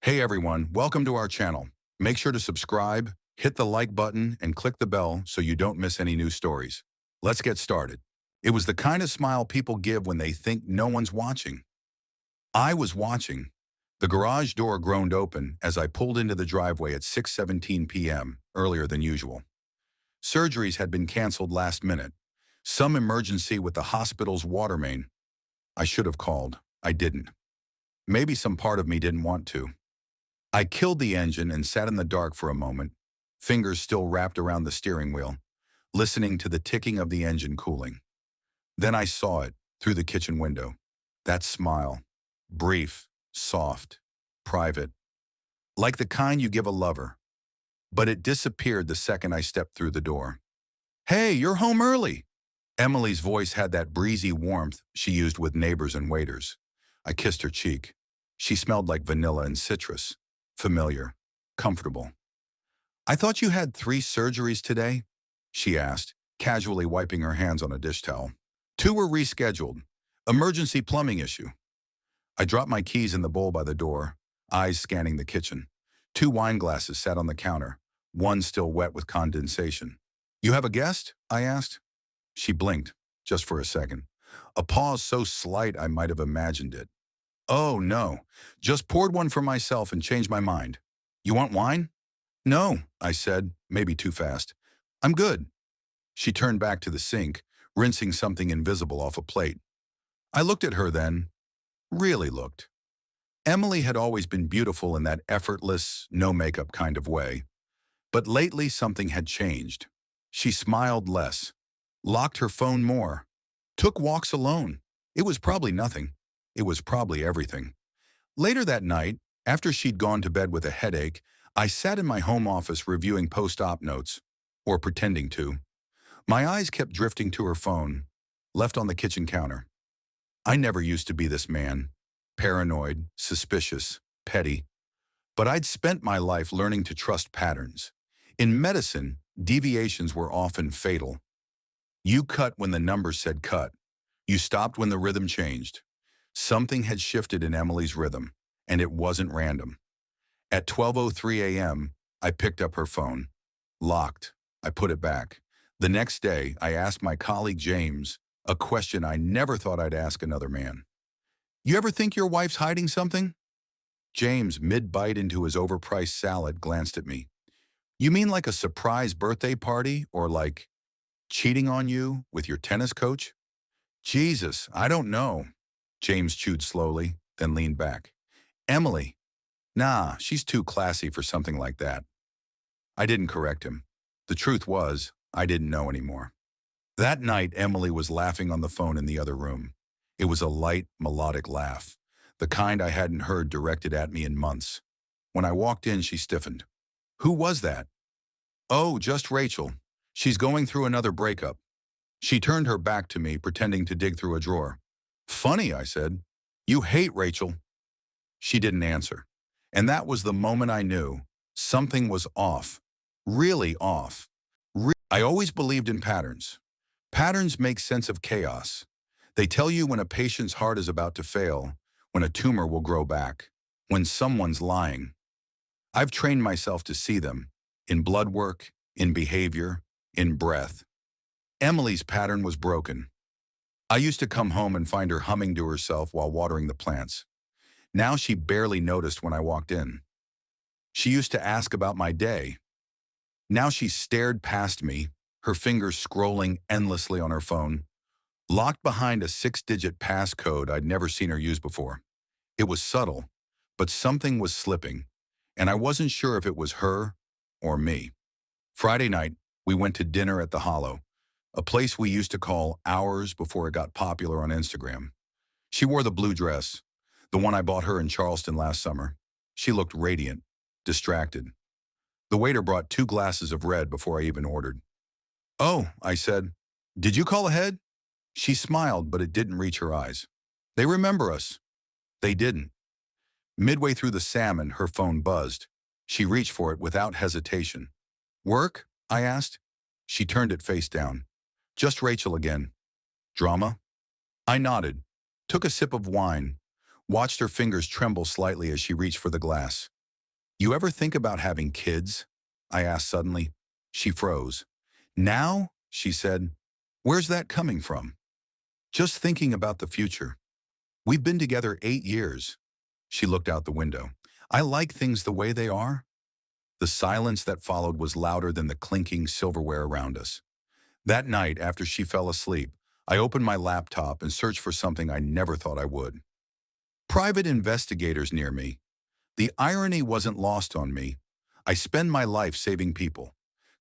Hey everyone, welcome to our channel. Make sure to subscribe, hit the like button, and click the bell so you don't miss any new stories. Let's get started. It was the kind of smile people give when they think no one's watching. I was watching. The garage door groaned open as I pulled into the driveway at 6:17 p.m., earlier than usual. Surgeries had been canceled last minute. Some emergency with the hospital's water main. I should have called. I didn't. Maybe some part of me didn't want to. I killed the engine and sat in the dark for a moment, fingers still wrapped around the steering wheel, listening to the ticking of the engine cooling. Then I saw it through the kitchen window. That smile, brief, soft, private, like the kind you give a lover. But it disappeared the second I stepped through the door. "Hey, you're home early." Emily's voice had that breezy warmth she used with neighbors and waiters. I kissed her cheek. She smelled like vanilla and citrus. Familiar, comfortable. "I thought you had 3 surgeries today?" she asked, casually wiping her hands on a dish towel. "2 were rescheduled. Emergency plumbing issue." I dropped my keys in the bowl by the door, eyes scanning the kitchen. 2 wine glasses sat on the counter, one still wet with condensation. "You have a guest?" I asked. She blinked, just for a second. A pause so slight I might have imagined it. "Oh, no. Just poured one for myself and changed my mind. You want wine?" "No," I said, maybe too fast. "I'm good." She turned back to the sink, rinsing something invisible off a plate. I looked at her then, really looked. Emily had always been beautiful in that effortless, no-makeup kind of way. But lately something had changed. She smiled less, locked her phone more, took walks alone. It was probably nothing. It was probably everything. Later that night, after she'd gone to bed with a headache, I sat in my home office reviewing post-op notes, or pretending to. My eyes kept drifting to her phone, left on the kitchen counter. I never used to be this man, paranoid, suspicious, petty. But I'd spent my life learning to trust patterns. In medicine, deviations were often fatal. You cut when the numbers said cut. You stopped when the rhythm changed. Something had shifted in Emily's rhythm, and it wasn't random. At 12:03 a.m., I picked up her phone. Locked. I put it back. The next day, I asked my colleague James a question I never thought I'd ask another man. "You ever think your wife's hiding something?" James, mid-bite into his overpriced salad, glanced at me. "You mean like a surprise birthday party, or like cheating on you with your tennis coach?" "Jesus, I don't know." James chewed slowly, then leaned back. "Emily. Nah, she's too classy for something like that." I didn't correct him. The truth was, I didn't know anymore. That night, Emily was laughing on the phone in the other room. It was a light, melodic laugh, the kind I hadn't heard directed at me in months. When I walked in, she stiffened. "Who was that?" "Oh, just Rachel. She's going through another breakup." She turned her back to me, pretending to dig through a drawer. "Funny," I said. "You hate Rachel." She didn't answer. And that was the moment I knew something was off. Really off. I always believed in patterns. Patterns make sense of chaos. They tell you when a patient's heart is about to fail, when a tumor will grow back, when someone's lying. I've trained myself to see them, in blood work, in behavior, in breath. Emily's pattern was broken. I used to come home and find her humming to herself while watering the plants. Now she barely noticed when I walked in. She used to ask about my day. Now she stared past me, her fingers scrolling endlessly on her phone, locked behind a 6-digit passcode I'd never seen her use before. It was subtle, but something was slipping, and I wasn't sure if it was her or me. Friday night, we went to dinner at the Hollow, a place we used to call ours before it got popular on Instagram. She wore the blue dress, the one I bought her in Charleston last summer. She looked radiant, distracted. The waiter brought 2 glasses of red before I even ordered. "Oh," I said, "did you call ahead?" She smiled, but it didn't reach her eyes. "They remember us." They didn't. Midway through the salmon, her phone buzzed. She reached for it without hesitation. "Work?" I asked. She turned it face down. "Just Rachel again." "Drama?" I nodded, took a sip of wine. watched her fingers tremble slightly as she reached for the glass. You ever think about having kids? I asked suddenly. She froze. Now? She said. Where's that coming from? Just thinking about the future. We've been together 8 years. She looked out the window. I like things the way they are. The silence that followed was louder than the clinking silverware around us. That night, after she fell asleep, I opened my laptop and searched for something I never thought I would. Private investigators near me. The irony wasn't lost on me. I spend my life saving people,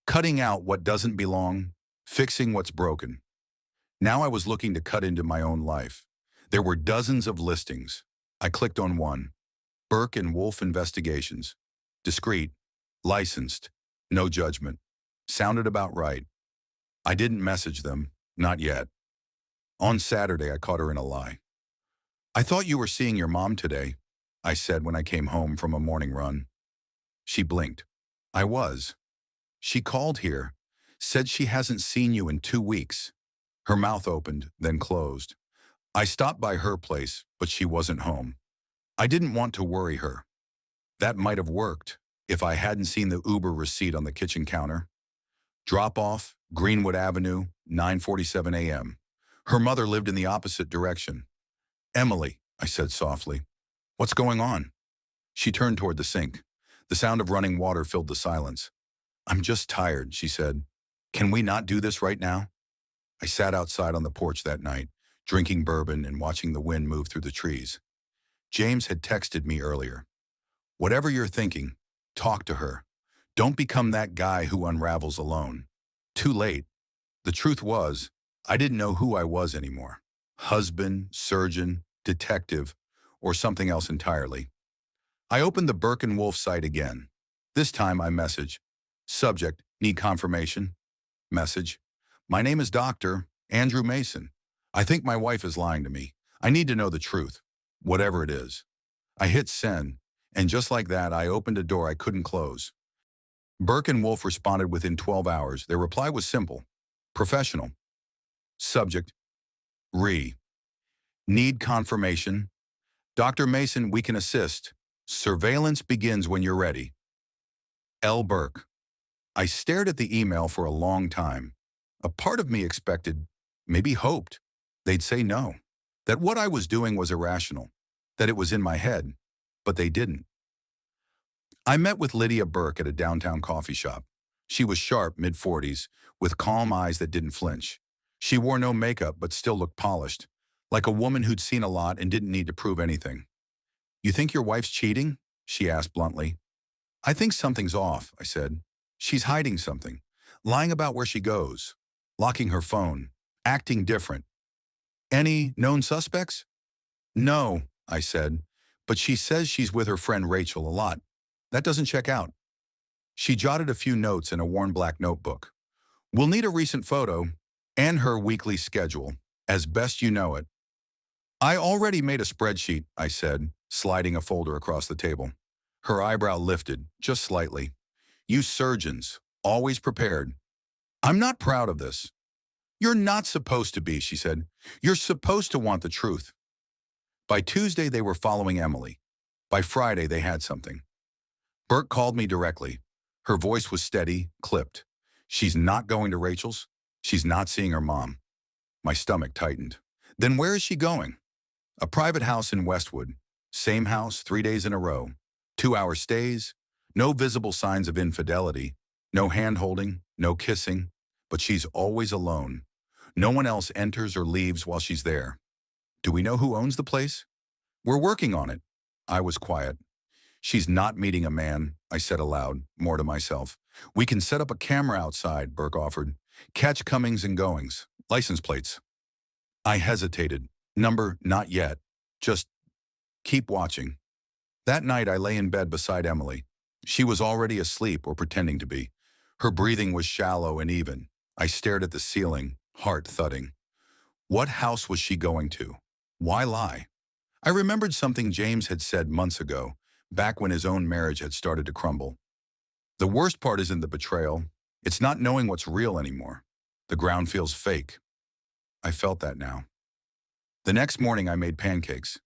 cutting out what doesn't belong, fixing what's broken. Now I was looking to cut into my own life. There were dozens of listings. I clicked on one. Burke and Wolf Investigations. Discreet, licensed, no judgment. Sounded about right. I didn't message them, not yet. On Saturday, I caught her in a lie. I thought you were seeing your mom today, I said when I came home from a morning run. She blinked. I was. She called here, said she hasn't seen you in 2 weeks. Her mouth opened, then closed. I stopped by her place, but she wasn't home. I didn't want to worry her. That might have worked if I hadn't seen the Uber receipt on the kitchen counter. Drop off, Greenwood Avenue, 9:47 a.m. Her mother lived in the opposite direction. Emily, I said softly. What's going on? She turned toward the sink. The sound of running water filled the silence. I'm just tired, she said. Can we not do this right now? I sat outside on the porch that night, drinking bourbon and watching the wind move through the trees. James had texted me earlier. Whatever you're thinking, talk to her. Don't become that guy who unravels alone. Too late. The truth was, I didn't know who I was anymore. Husband, surgeon, detective, or something else entirely. I opened the Burke and Wolf site again. This time I message. Subject, need confirmation. Message. My name is Dr. Andrew Mason. I think my wife is lying to me. I need to know the truth, whatever it is. I hit send, and just like that, I opened a door I couldn't close. Burke and Wolf responded within 12 hours. Their reply was simple. Professional. Subject. Need confirmation. Dr. Mason, we can assist. Surveillance begins when you're ready. L. Burke. I stared at the email for a long time. A part of me expected, maybe hoped, they'd say no. That what I was doing was irrational. That it was in my head. But they didn't. I met with Lydia Burke at a downtown coffee shop. She was sharp, mid-40s, with calm eyes that didn't flinch. She wore no makeup but still looked polished, like a woman who'd seen a lot and didn't need to prove anything. You think your wife's cheating? She asked bluntly. I think something's off, I said. She's hiding something, lying about where she goes, locking her phone, acting different. Any known suspects? No, I said, but she says she's with her friend Rachel a lot. That doesn't check out. She jotted a few notes in a worn black notebook. We'll need a recent photo and her weekly schedule, as best you know it. I already made a spreadsheet, I said, sliding a folder across the table. Her eyebrow lifted, just slightly. You surgeons, always prepared. I'm not proud of this. You're not supposed to be, she said. You're supposed to want the truth. By Tuesday, they were following Emily. By Friday, they had something. Burke called me directly. Her voice was steady, clipped. She's not going to Rachel's. She's not seeing her mom. My stomach tightened. Then where is she going? A private house in Westwood. Same house 3 days in a row. 2-hour stays. No visible signs of infidelity. No hand-holding. No kissing. But she's always alone. No one else enters or leaves while she's there. Do we know who owns the place? We're working on it. I was quiet. She's not meeting a man, I said aloud, more to myself. We can set up a camera outside, Burke offered. Catch comings and goings. License plates. I hesitated. Number, not yet. Just keep watching. That night I lay in bed beside Emily. She was already asleep or pretending to be. Her breathing was shallow and even. I stared at the ceiling, heart thudding. What house was she going to? Why lie? I remembered something James had said months ago, back when his own marriage had started to crumble. The worst part isn't the betrayal. It's not knowing what's real anymore. The ground feels fake. I felt that now. The next morning I made pancakes.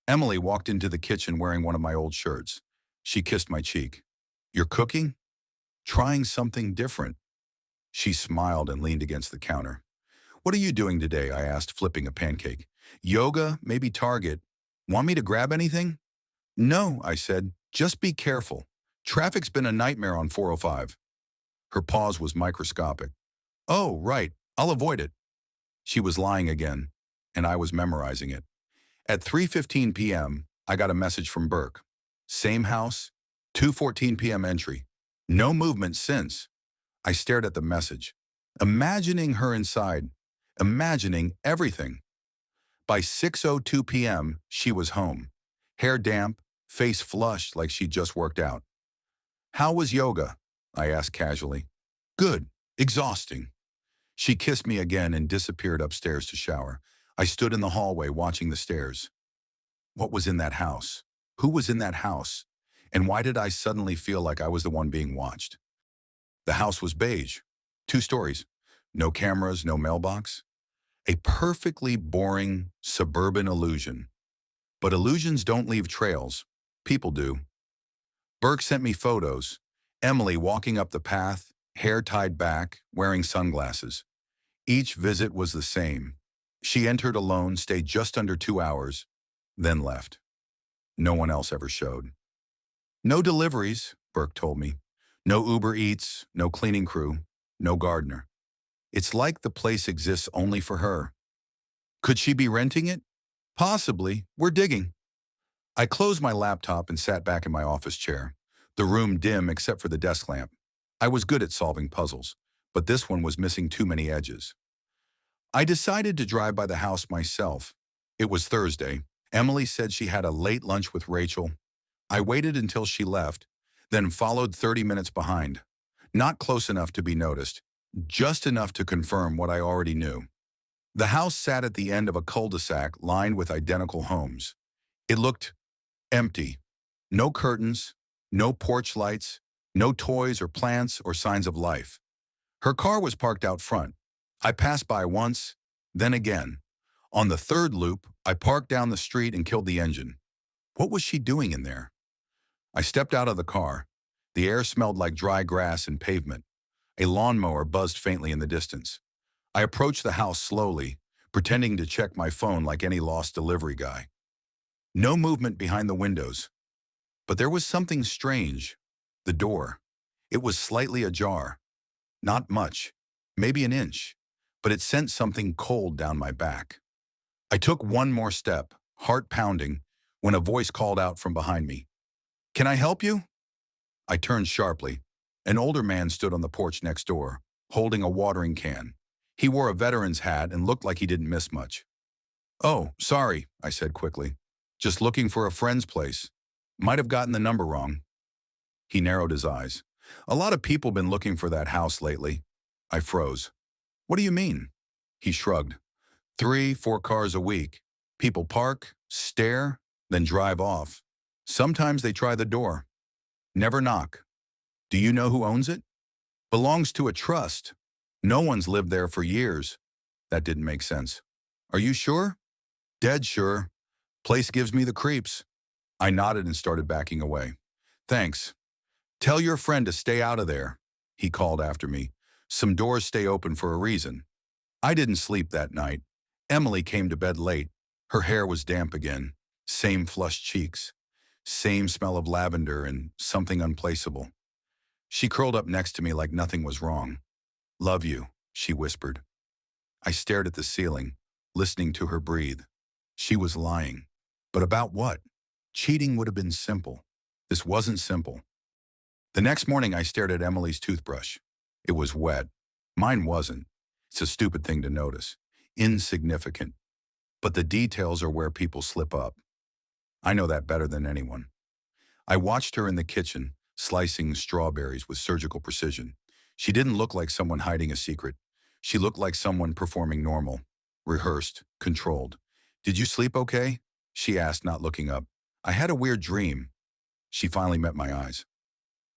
Emily walked into the kitchen wearing one of my old shirts. She kissed my cheek. "You're cooking? Trying something different." She smiled and leaned against the counter. "What are you doing today?" I asked, flipping a pancake. "Yoga, maybe Target. Want me to grab anything?" "No," I said. "Just be careful. Traffic's been a nightmare on 405. Her pause was microscopic. "Oh, right. I'll avoid it." She was lying again, and I was memorizing it. At 3:15 p.m., I got a message from Burke. Same house, 2:14 p.m. entry. No movement since. I stared at the message, imagining her inside, imagining everything. By 6:02 p.m., she was home. Hair damp, face flushed like she'd just worked out. "How was yoga?" I asked casually. "Good. Exhausting." She kissed me again and disappeared upstairs to shower. I stood in the hallway watching the stairs. What was in that house? Who was in that house? And why did I suddenly feel like I was the one being watched? The house was beige. 2 stories. No cameras, no mailbox. A perfectly boring suburban illusion. But illusions don't leave trails. People do. Burke sent me photos. Emily walking up the path, hair tied back, wearing sunglasses. Each visit was the same. She entered alone, stayed just under 2 hours, then left. No one else ever showed. "No deliveries," Burke told me. "No Uber Eats, no cleaning crew, no gardener. It's like the place exists only for her." Could she be renting it? Possibly. We're digging. I closed my laptop and sat back in my office chair, the room dim except for the desk lamp. I was good at solving puzzles, but this one was missing too many edges. I decided to drive by the house myself. It was Thursday. Emily said she had a late lunch with Rachel. I waited until she left, then followed 30 minutes behind. Not close enough to be noticed, just enough to confirm what I already knew. The house sat at the end of a cul-de-sac lined with identical homes. It looked empty. No curtains, no porch lights, no toys or plants or signs of life. Her car was parked out front. I passed by once, then again. On the third loop, I parked down the street and killed the engine. What was she doing in there? I stepped out of the car. The air smelled like dry grass and pavement. A lawnmower buzzed faintly in the distance. I approached the house slowly, pretending to check my phone like any lost delivery guy. No movement behind the windows. But there was something strange. The door. It was slightly ajar. Not much, maybe an inch, but it sent something cold down my back. I took one more step, heart pounding, when a voice called out from behind me. "Can I help you?" I turned sharply. An older man stood on the porch next door, holding a watering can. He wore a veteran's hat and looked like he didn't miss much. "Oh, sorry," I said quickly. "Just looking for a friend's place. Might have gotten the number wrong." He narrowed his eyes. "A lot of people been looking for that house lately." I froze. "What do you mean?" He shrugged. 3, 4 cars a week. People park, stare, then drive off. Sometimes they try the door. Never knock. Do you know who owns it? Belongs to a trust. No one's lived there for years. That didn't make sense. Are you sure? Dead sure. Place gives me the creeps. I nodded and started backing away. Thanks. Tell your friend to stay out of there, he called after me. Some doors stay open for a reason. I didn't sleep that night. Emily came to bed late. Her hair was damp again. Same flushed cheeks. Same smell of lavender and something unplaceable. She curled up next to me like nothing was wrong. Love you, she whispered. I stared at the ceiling, listening to her breathe. She was lying. But about what? Cheating would have been simple. This wasn't simple. The next morning I stared at Emily's toothbrush. It was wet. Mine wasn't. It's a stupid thing to notice. Insignificant. But the details are where people slip up. I know that better than anyone. I watched her in the kitchen, slicing strawberries with surgical precision. She didn't look like someone hiding a secret. She looked like someone performing normal, rehearsed, controlled. Did you sleep okay? She asked, not looking up. I had a weird dream. She finally met my eyes.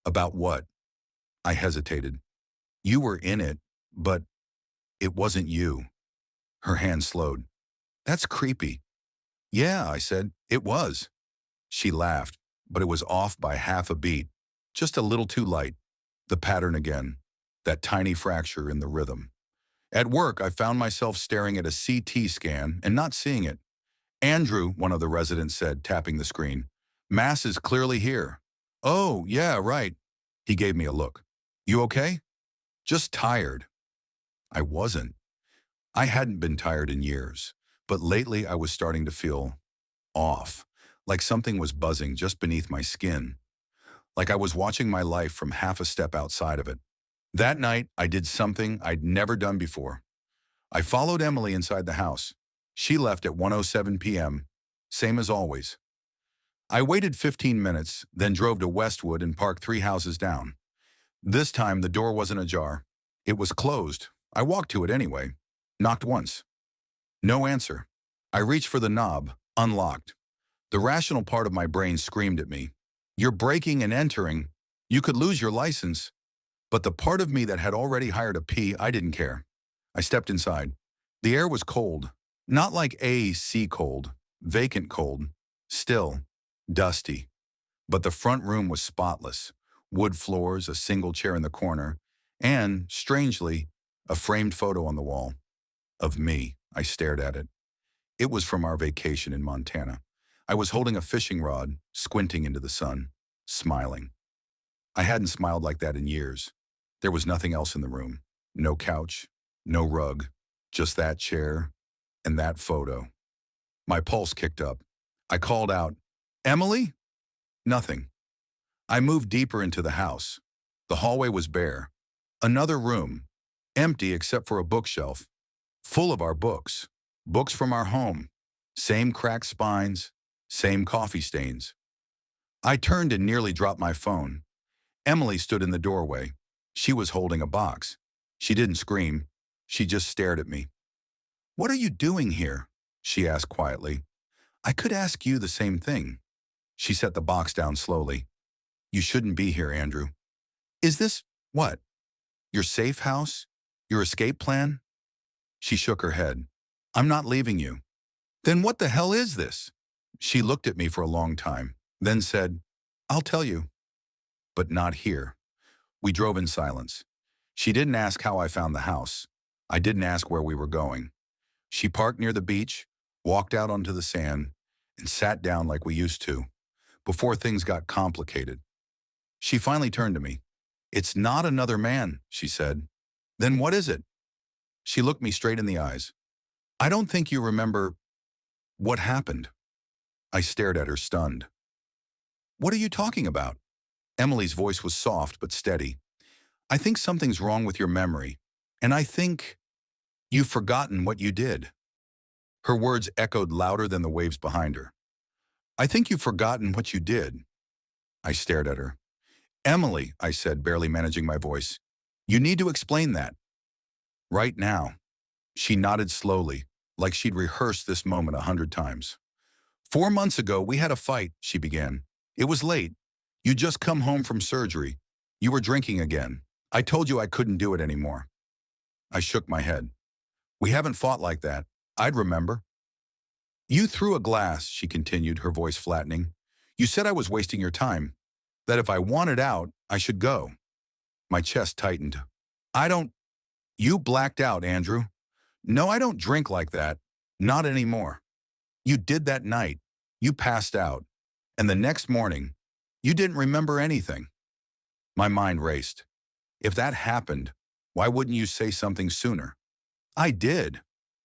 About what? I hesitated. You were in it, but it wasn't you. Her hand slowed. That's creepy. Yeah, I said, it was. She laughed, but it was off by half a beat, just a little too light. The pattern again, that tiny fracture in the rhythm. At work, I found myself staring at a CT scan and not seeing it. Andrew, one of the residents said, tapping the screen. Mass is clearly here. Oh, yeah, right. He gave me a look. You okay? Just tired. I wasn't. I hadn't been tired in years, but lately I was starting to feel off, like something was buzzing just beneath my skin, like I was watching my life from half a step outside of it. That night, I did something I'd never done before. I followed Emily inside the house. She left at 1:07 p.m., same as always. I waited 15 minutes, then drove to Westwood and parked 3 houses down. This time, the door wasn't ajar. It was closed. I walked to it anyway. Knocked once. No answer. I reached for the knob, unlocked. The rational part of my brain screamed at me. You're breaking and entering. You could lose your license. But the part of me that had already hired a P, I didn't care. I stepped inside. The air was cold. Not like AC cold, vacant cold. Still, dusty. But the front room was spotless. Wood floors, a single chair in the corner, and, strangely, a framed photo on the wall. Of me. I stared at it. It was from our vacation in Montana. I was holding a fishing rod, squinting into the sun, smiling. I hadn't smiled like that in years. There was nothing else in the room. No couch, no rug, just that chair and that photo. My pulse kicked up. I called out, Emily? Nothing. I moved deeper into the house. The hallway was bare. Another room, empty except for a bookshelf, full of our books, books from our home, same cracked spines, same coffee stains. I turned and nearly dropped my phone. Emily stood in the doorway. She was holding a box. She didn't scream. She just stared at me. What are you doing here? She asked quietly. I could ask you the same thing. She set the box down slowly. You shouldn't be here, Andrew. Is this, what? Your safe house? Your escape plan? She shook her head. I'm not leaving you. Then what the hell is this? She looked at me for a long time, then said, I'll tell you. But not here. We drove in silence. She didn't ask how I found the house. I didn't ask where we were going. She parked near the beach, walked out onto the sand, and sat down like we used to, before things got complicated. She finally turned to me. It's not another man, she said. Then what is it? She looked me straight in the eyes. I don't think you remember what happened. I stared at her, stunned. What are you talking about? Emily's voice was soft but steady. I think something's wrong with your memory, and I think you've forgotten what you did. Her words echoed louder than the waves behind her. I think you've forgotten what you did. I stared at her. Emily, I said, barely managing my voice, you need to explain that. Right now. She nodded slowly, like she'd rehearsed this moment 100 times. 4 months ago, we had a fight, she began. It was late. You'd just come home from surgery. You were drinking again. I told you I couldn't do it anymore. I shook my head. We haven't fought like that. I'd remember. You threw a glass, she continued, her voice flattening. You said I was wasting your time, that if I wanted out, I should go. My chest tightened. You blacked out, Andrew. No, I don't drink like that. Not anymore. You did that night. You passed out. And the next morning, you didn't remember anything. My mind raced. If that happened, why wouldn't you say something sooner? I did.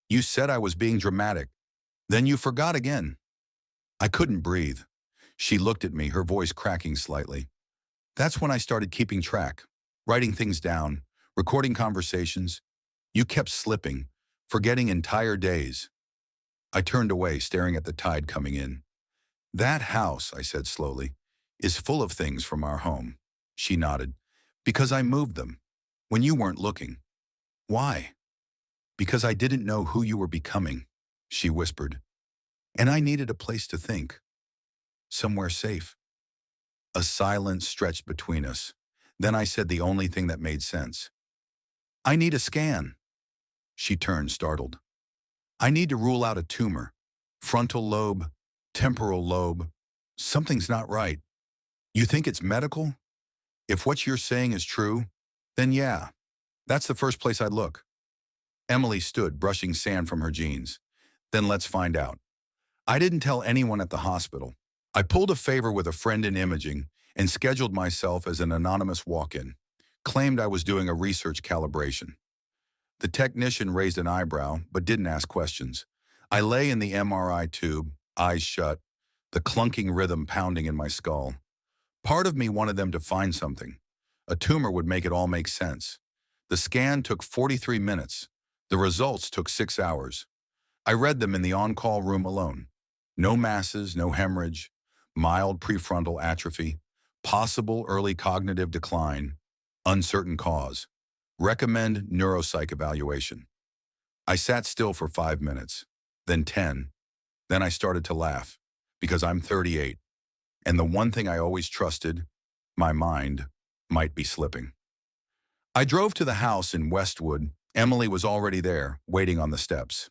You said I was being dramatic. Then you forgot again. I couldn't breathe. She looked at me, her voice cracking slightly. That's when I started keeping track, writing things down, recording conversations. You kept slipping, forgetting entire days. I turned away, staring at the tide coming in. That house, I said slowly, is full of things from our home. She nodded. Because I moved them, when you weren't looking. Why? Because I didn't know who you were becoming, she whispered. And I needed a place to think. Somewhere safe. A silence stretched between us. Then I said the only thing that made sense. I need a scan. She turned, startled. I need to rule out a tumor. Frontal lobe, temporal lobe. Something's not right. You think it's medical? If what you're saying is true, then yeah, that's the first place I'd look. Emily stood, brushing sand from her jeans. Then let's find out. I didn't tell anyone at the hospital. I pulled a favor with a friend in imaging and scheduled myself as an anonymous walk-in. Claimed I was doing a research calibration. The technician raised an eyebrow, but didn't ask questions. I lay in the MRI tube, eyes shut, the clunking rhythm pounding in my skull. Part of me wanted them to find something. A tumor would make it all make sense. The scan took 43 minutes. The results took 6 hours. I read them in the on-call room alone. No masses, no hemorrhage, mild prefrontal atrophy, possible early cognitive decline, uncertain cause. Recommend neuropsych evaluation. I sat still for 5 minutes, then 10. Then I started to laugh, because I'm 38, and the one thing I always trusted, my mind, might be slipping. I drove to the house in Westwood. Emily was already there, waiting on the steps.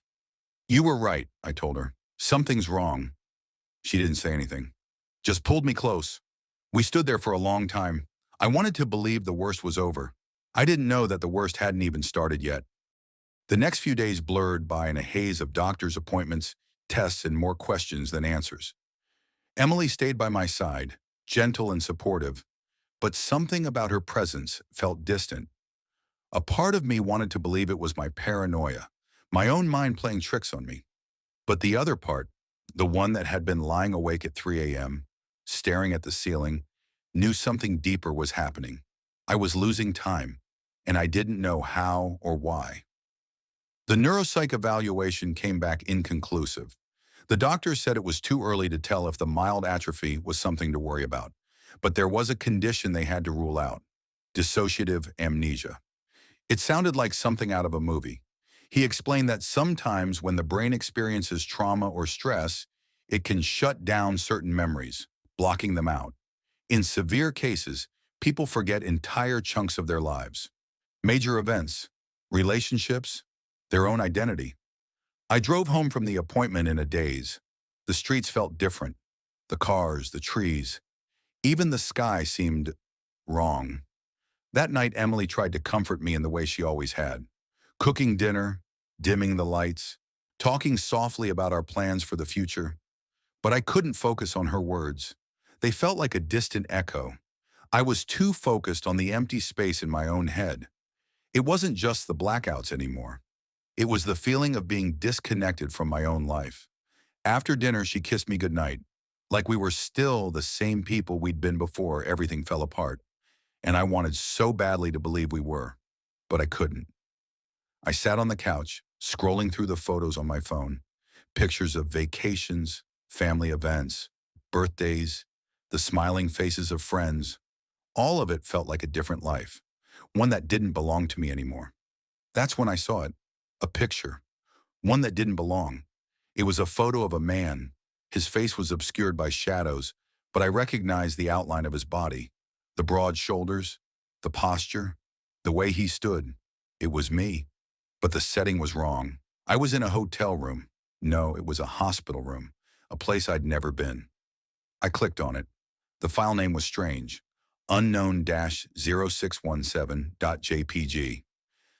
You were right, I told her. Something's wrong. She didn't say anything. Just pulled me close. We stood there for a long time. I wanted to believe the worst was over. I didn't know that the worst hadn't even started yet. The next few days blurred by in a haze of doctor's appointments, tests, and more questions than answers. Emily stayed by my side, gentle and supportive, but something about her presence felt distant. A part of me wanted to believe it was my paranoia, my own mind playing tricks on me. But the other part, the one that had been lying awake at 3 a.m., staring at the ceiling, knew something deeper was happening. I was losing time, and I didn't know how or why. The neuropsych evaluation came back inconclusive. The doctor said it was too early to tell if the mild atrophy was something to worry about, but there was a condition they had to rule out: dissociative amnesia. It sounded like something out of a movie. He explained that sometimes when the brain experiences trauma or stress, it can shut down certain memories, blocking them out. In severe cases, people forget entire chunks of their lives. Major events, relationships, their own identity. I drove home from the appointment in a daze. The streets felt different. The cars, the trees, even the sky seemed wrong. That night, Emily tried to comfort me in the way she always had. Cooking dinner, dimming the lights, talking softly about our plans for the future. But I couldn't focus on her words. They felt like a distant echo. I was too focused on the empty space in my own head. It wasn't just the blackouts anymore. It was the feeling of being disconnected from my own life. After dinner, she kissed me goodnight, like we were still the same people we'd been before everything fell apart. And I wanted so badly to believe we were, but I couldn't. I sat on the couch, scrolling through the photos on my phone, pictures of vacations, family events, birthdays, the smiling faces of friends. All of it felt like a different life, one that didn't belong to me anymore. That's when I saw it, a picture, one that didn't belong. It was a photo of a man. His face was obscured by shadows, but I recognized the outline of his body, the broad shoulders, the posture, the way he stood. It was me. But the setting was wrong. I was in a hotel room. No, it was a hospital room, a place I'd never been. I clicked on it. The file name was strange, unknown-0617.jpg.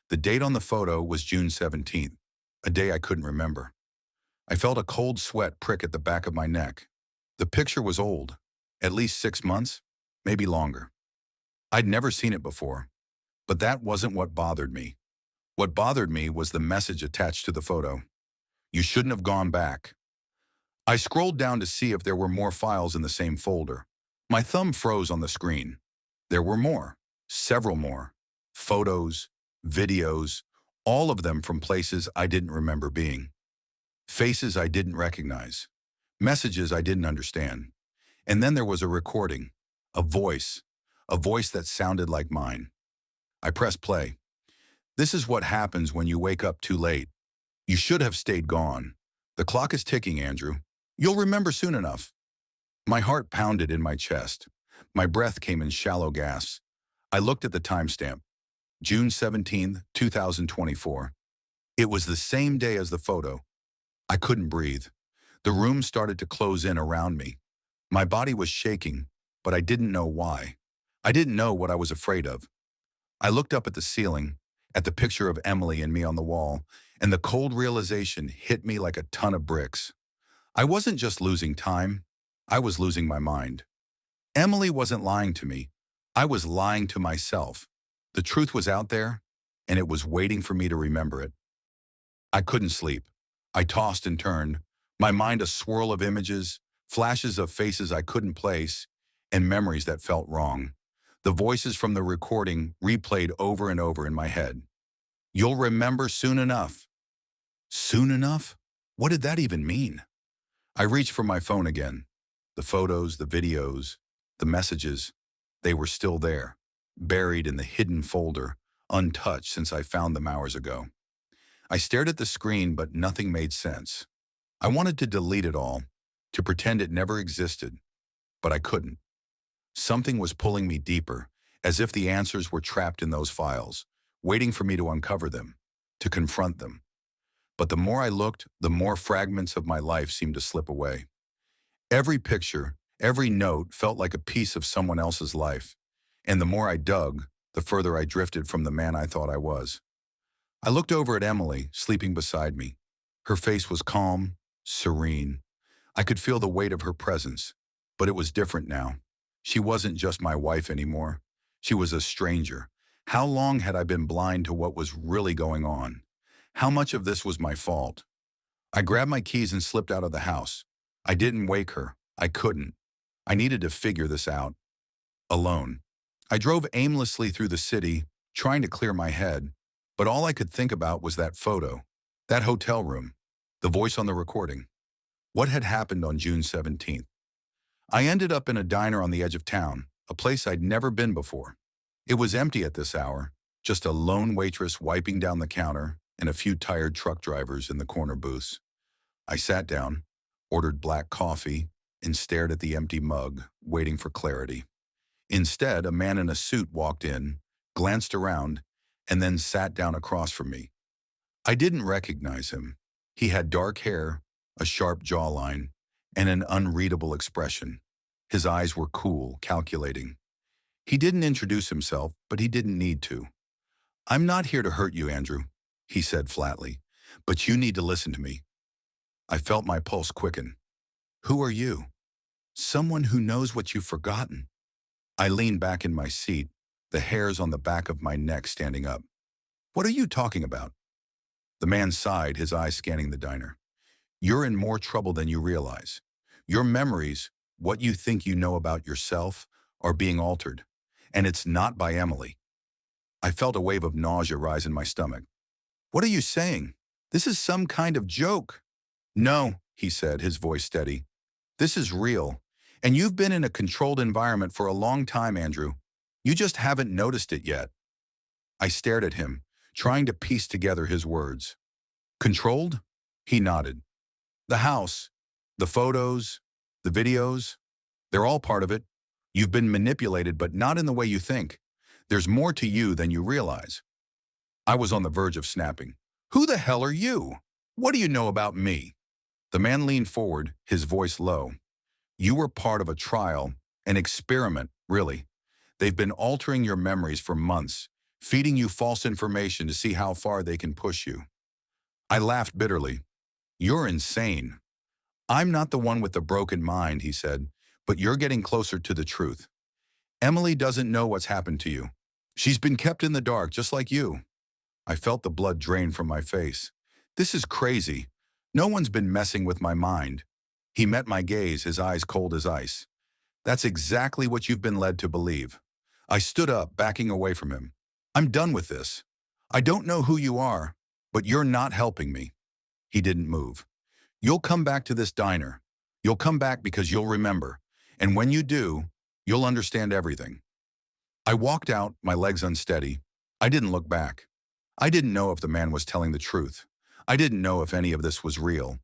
The date on the photo was June 17th, a day I couldn't remember. I felt a cold sweat prick at the back of my neck. The picture was old, at least 6 months, maybe longer. I'd never seen it before, but that wasn't what bothered me. What bothered me was the message attached to the photo. You shouldn't have gone back. I scrolled down to see if there were more files in the same folder. My thumb froze on the screen. There were more, several more. Photos, videos, all of them from places I didn't remember being. Faces I didn't recognize. Messages I didn't understand. And then there was a recording, a voice that sounded like mine. I pressed play. This is what happens when you wake up too late. You should have stayed gone. The clock is ticking, Andrew. You'll remember soon enough. My heart pounded in my chest. My breath came in shallow gasps. I looked at the timestamp. June 17, 2024. It was the same day as the photo. I couldn't breathe. The room started to close in around me. My body was shaking, but I didn't know why. I didn't know what I was afraid of. I looked up at the ceiling, at the picture of Emily and me on the wall, and the cold realization hit me like a ton of bricks. I wasn't just losing time, I was losing my mind. Emily wasn't lying to me. I was lying to myself. The truth was out there, and it was waiting for me to remember it. I couldn't sleep. I tossed and turned, my mind a swirl of images, flashes of faces I couldn't place, and memories that felt wrong. The voices from the recording replayed over and over in my head. You'll remember soon enough. Soon enough? What did that even mean? I reached for my phone again. The photos, the videos, the messages, they were still there, buried in the hidden folder, untouched since I found them hours ago. I stared at the screen, but nothing made sense. I wanted to delete it all, to pretend it never existed, but I couldn't. Something was pulling me deeper, as if the answers were trapped in those files, waiting for me to uncover them, to confront them. But the more I looked, the more fragments of my life seemed to slip away. Every picture, every note felt like a piece of someone else's life, and the more I dug, the further I drifted from the man I thought I was. I looked over at Emily, sleeping beside me. Her face was calm, serene. I could feel the weight of her presence, but it was different now. She wasn't just my wife anymore. She was a stranger. How long had I been blind to what was really going on? How much of this was my fault? I grabbed my keys and slipped out of the house. I didn't wake her. I couldn't. I needed to figure this out. Alone. I drove aimlessly through the city, trying to clear my head, but all I could think about was that photo, that hotel room, the voice on the recording. What had happened on June 17th? I ended up in a diner on the edge of town, a place I'd never been before. It was empty at this hour, just a lone waitress wiping down the counter and a few tired truck drivers in the corner booths. I sat down, ordered black coffee, and stared at the empty mug, waiting for clarity. Instead, a man in a suit walked in, glanced around, and then sat down across from me. I didn't recognize him. He had dark hair, a sharp jawline, and an unreadable expression. His eyes were cool, calculating. He didn't introduce himself, but he didn't need to. "I'm not here to hurt you, Andrew," he said flatly, "but you need to listen to me." I felt my pulse quicken. "Who are you?" "Someone who knows what you've forgotten." I leaned back in my seat, the hairs on the back of my neck standing up. "What are you talking about?" The man sighed, his eyes scanning the diner. "You're in more trouble than you realize. Your memories, what you think you know about yourself, are being altered. And it's not by Emily." I felt a wave of nausea rise in my stomach. "What are you saying? This is some kind of joke." "No," he said, his voice steady. "This is real. And you've been in a controlled environment for a long time, Andrew. You just haven't noticed it yet." I stared at him, trying to piece together his words. "Controlled?" He nodded. "The house, the photos, the videos, they're all part of it. You've been manipulated, but not in the way you think. There's more to you than you realize." I was on the verge of snapping. "Who the hell are you? What do you know about me?" The man leaned forward, his voice low. "You were part of a trial, an experiment, really. They've been altering your memories for months, feeding you false information to see how far they can push you." I laughed bitterly. "You're insane." "I'm not the one with the broken mind," he said, "but you're getting closer to the truth. Emily doesn't know what's happened to you. She's been kept in the dark, just like you." I felt the blood drain from my face. "This is crazy. No one's been messing with my mind." He met my gaze, his eyes cold as ice. "That's exactly what you've been led to believe." I stood up, backing away from him. "I'm done with this. I don't know who you are, but you're not helping me." He didn't move. "You'll come back to this diner. You'll come back because you'll remember. And when you do, you'll understand everything." I walked out, my legs unsteady. I didn't look back. I didn't know if the man was telling the truth. I didn't know if any of this was real.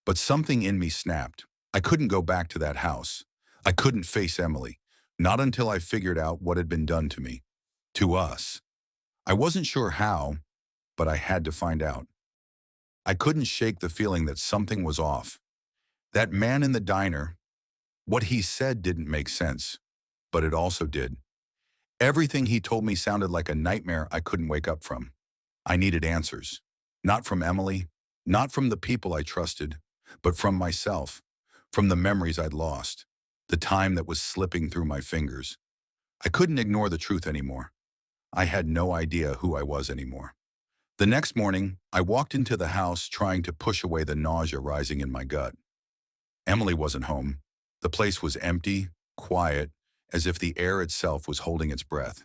But something in me snapped. I couldn't go back to that house. I couldn't face Emily. Not until I figured out what had been done to me. To us. I wasn't sure how, but I had to find out. I couldn't shake the feeling that something was off. That man in the diner, what he said didn't make sense, but it also did. Everything he told me sounded like a nightmare I couldn't wake up from. I needed answers. Not from Emily, not from the people I trusted, but from myself, from the memories I'd lost, the time that was slipping through my fingers. I couldn't ignore the truth anymore. I had no idea who I was anymore. The next morning, I walked into the house trying to push away the nausea rising in my gut. Emily wasn't home. The place was empty, quiet, as if the air itself was holding its breath.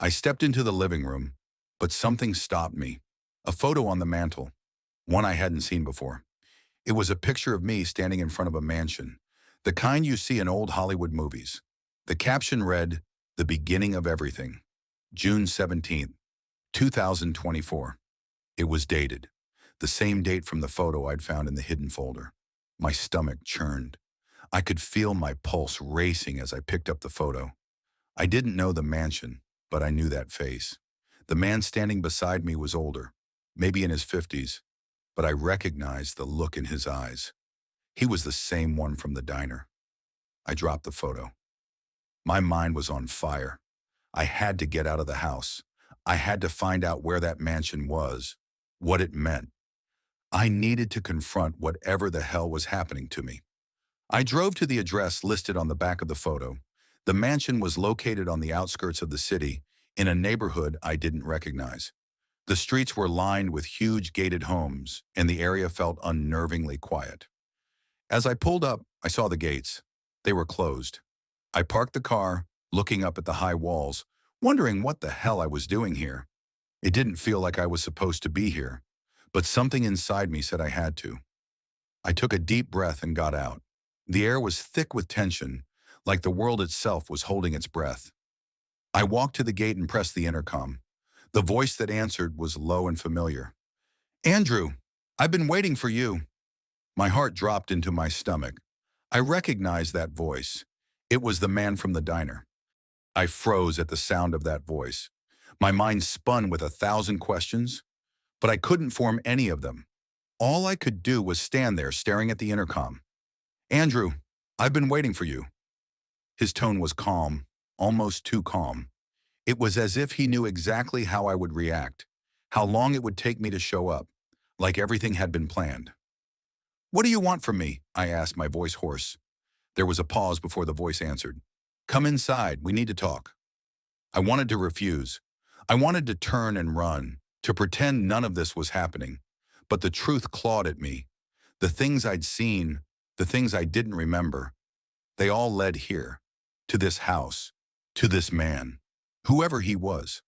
I stepped into the living room, but something stopped me. A photo on the mantel, one I hadn't seen before. It was a picture of me standing in front of a mansion, the kind you see in old Hollywood movies. The caption read, "The beginning of everything, June 17th, 2024. It was dated, the same date from the photo I'd found in the hidden folder. My stomach churned. I could feel my pulse racing as I picked up the photo. I didn't know the mansion, but I knew that face. The man standing beside me was older, maybe in his 50s, but I recognized the look in his eyes. He was the same one from the diner. I dropped the photo. My mind was on fire. I had to get out of the house. I had to find out where that mansion was, what it meant. I needed to confront whatever the hell was happening to me. I drove to the address listed on the back of the photo. The mansion was located on the outskirts of the city, in a neighborhood I didn't recognize. The streets were lined with huge gated homes, and the area felt unnervingly quiet. As I pulled up, I saw the gates. They were closed. I parked the car, looking up at the high walls, wondering what the hell I was doing here. It didn't feel like I was supposed to be here, but something inside me said I had to. I took a deep breath and got out. The air was thick with tension, like the world itself was holding its breath. I walked to the gate and pressed the intercom. The voice that answered was low and familiar. "Andrew, I've been waiting for you." My heart dropped into my stomach. I recognized that voice. It was the man from the diner. I froze at the sound of that voice. My mind spun with 1,000 questions, but I couldn't form any of them. All I could do was stand there staring at the intercom. "Andrew, I've been waiting for you." His tone was calm, almost too calm. It was as if he knew exactly how I would react, how long it would take me to show up, like everything had been planned. "What do you want from me?" I asked, my voice hoarse. There was a pause before the voice answered. "Come inside, we need to talk." I wanted to refuse. I wanted to turn and run, to pretend none of this was happening. But the truth clawed at me. The things I'd seen, the things I didn't remember, they all led here, to this house, to this man, whoever he was.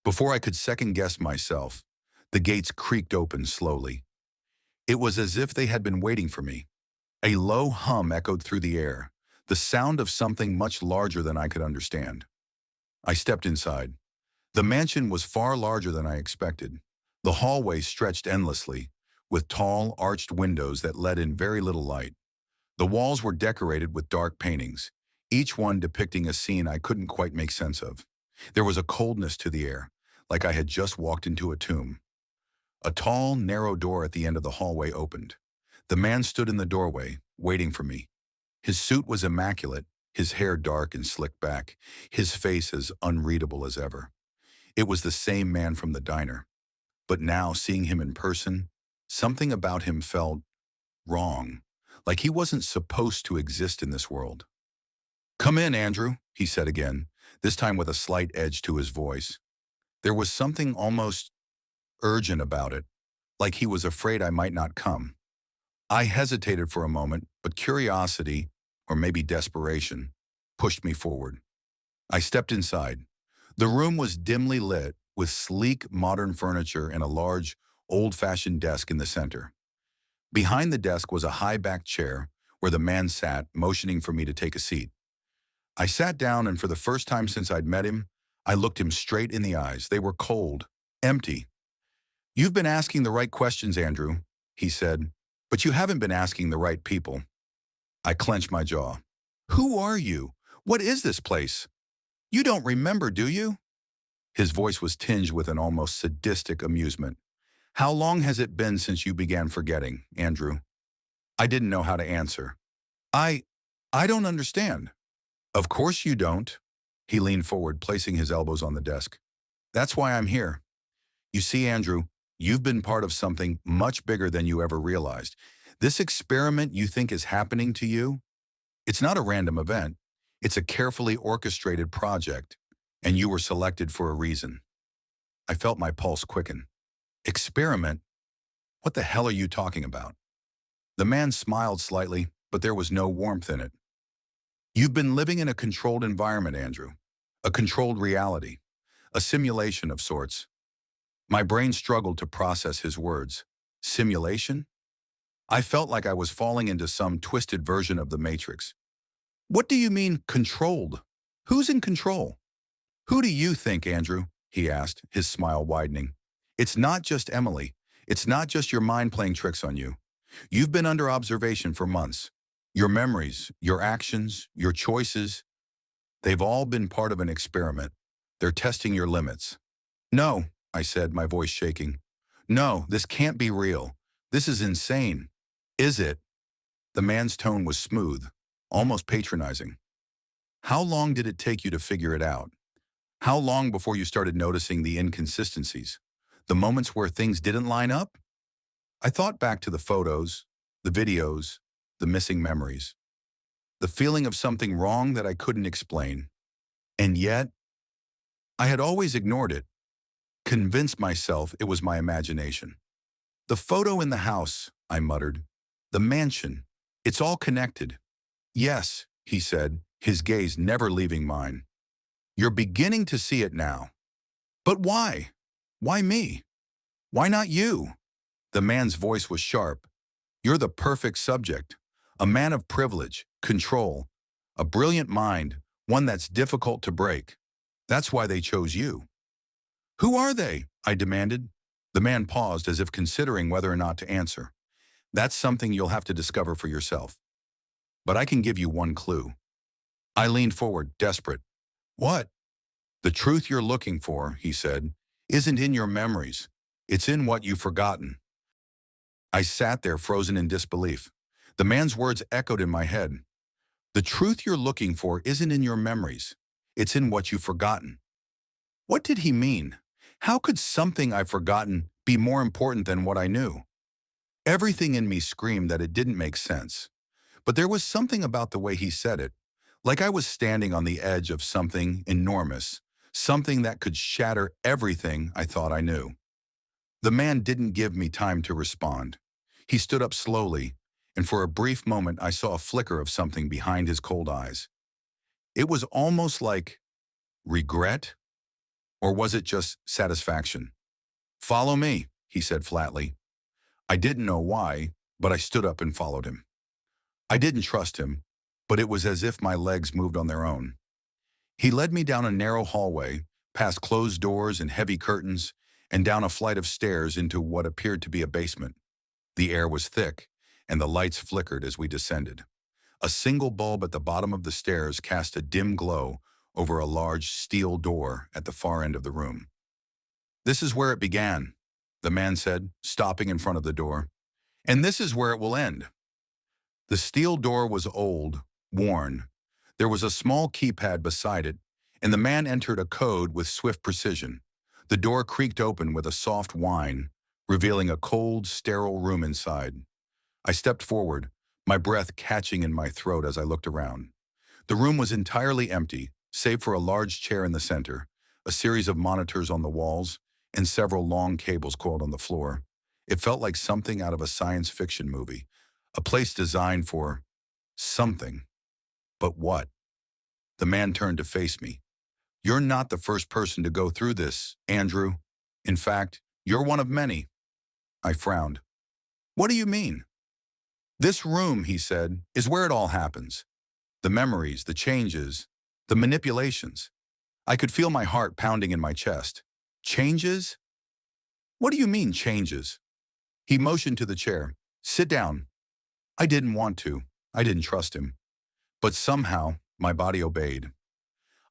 Before I could second-guess myself, the gates creaked open slowly. It was as if they had been waiting for me. A low hum echoed through the air, the sound of something much larger than I could understand. I stepped inside. The mansion was far larger than I expected. The hallway stretched endlessly, with tall, arched windows that let in very little light. The walls were decorated with dark paintings, each one depicting a scene I couldn't quite make sense of. There was a coldness to the air, like I had just walked into a tomb. A tall, narrow door at the end of the hallway opened. The man stood in the doorway, waiting for me. His suit was immaculate, his hair dark and slicked back, his face as unreadable as ever. It was the same man from the diner. But now, seeing him in person, something about him felt wrong, like he wasn't supposed to exist in this world. "Come in, Andrew," he said again, this time with a slight edge to his voice. There was something almost urgent about it, like he was afraid I might not come. I hesitated for a moment, but curiosity, or maybe desperation, pushed me forward. I stepped inside. The room was dimly lit, with sleek, modern furniture and a large, old-fashioned desk in the center. Behind the desk was a high-backed chair, where the man sat, motioning for me to take a seat. I sat down, and for the first time since I'd met him, I looked him straight in the eyes. They were cold, empty. "You've been asking the right questions, Andrew," he said, "but you haven't been asking the right people." I clenched my jaw. "Who are you? What is this place? You don't remember, do you?" His voice was tinged with an almost sadistic amusement. "How long has it been since you began forgetting, Andrew?" I didn't know how to answer. I, I don't understand. Of course you don't. He leaned forward, placing his elbows on the desk. That's why I'm here. You see, Andrew, you've been part of something much bigger than you ever realized. This experiment you think is happening to you, it's not a random event. It's a carefully orchestrated project, and you were selected for a reason. I felt my pulse quicken. Experiment? What the hell are you talking about? The man smiled slightly, but there was no warmth in it. You've been living in a controlled environment, Andrew. A controlled reality. A simulation of sorts. My brain struggled to process his words. Simulation? I felt like I was falling into some twisted version of the Matrix. What do you mean, controlled? Who's in control? Who do you think, Andrew? He asked, his smile widening. It's not just Emily. It's not just your mind playing tricks on you. You've been under observation for months. Your memories, your actions, your choices, they've all been part of an experiment. They're testing your limits. No, I said, my voice shaking. No, this can't be real. This is insane. Is it? The man's tone was smooth, almost patronizing. How long did it take you to figure it out? How long before you started noticing the inconsistencies? The moments where things didn't line up? I thought back to the photos, the videos, the missing memories, the feeling of something wrong that I couldn't explain. And yet, I had always ignored it, convinced myself it was my imagination. The photo in the house, I muttered. The mansion. It's all connected. Yes, he said, his gaze never leaving mine. You're beginning to see it now. But why? Why me? Why not you? The man's voice was sharp. You're the perfect subject. A man of privilege, control, a brilliant mind, one that's difficult to break. That's why they chose you. Who are they? I demanded. The man paused as if considering whether or not to answer. That's something you'll have to discover for yourself. But I can give you one clue. I leaned forward, desperate. What? The truth you're looking for, he said, isn't in your memories. It's in what you've forgotten. I sat there frozen in disbelief. The man's words echoed in my head. The truth you're looking for isn't in your memories. It's in what you've forgotten. What did he mean? How could something I've forgotten be more important than what I knew? Everything in me screamed that it didn't make sense. But there was something about the way he said it, like I was standing on the edge of something enormous, something that could shatter everything I thought I knew. The man didn't give me time to respond. He stood up slowly, and for a brief moment I saw a flicker of something behind his cold eyes. It was almost like regret, or was it just satisfaction? Follow me, he said flatly. I didn't know why, but I stood up and followed him. I didn't trust him, but it was as if my legs moved on their own. He led me down a narrow hallway, past closed doors and heavy curtains, and down a flight of stairs into what appeared to be a basement. The air was thick, and the lights flickered as we descended. A single bulb at the bottom of the stairs cast a dim glow over a large steel door at the far end of the room. This is where it began, the man said, stopping in front of the door. And this is where it will end. The steel door was old, worn. There was a small keypad beside it, and the man entered a code with swift precision. The door creaked open with a soft whine, revealing a cold, sterile room inside. I stepped forward, my breath catching in my throat as I looked around. The room was entirely empty, save for a large chair in the center, a series of monitors on the walls, and several long cables coiled on the floor. It felt like something out of a science fiction movie, a place designed for something. But what? The man turned to face me. You're not the first person to go through this, Andrew. In fact, you're one of many. I frowned. What do you mean? This room, he said, is where it all happens. The memories, the changes, the manipulations. I could feel my heart pounding in my chest. Changes? What do you mean, changes? He motioned to the chair. Sit down. I didn't want to. I didn't trust him. But somehow, my body obeyed.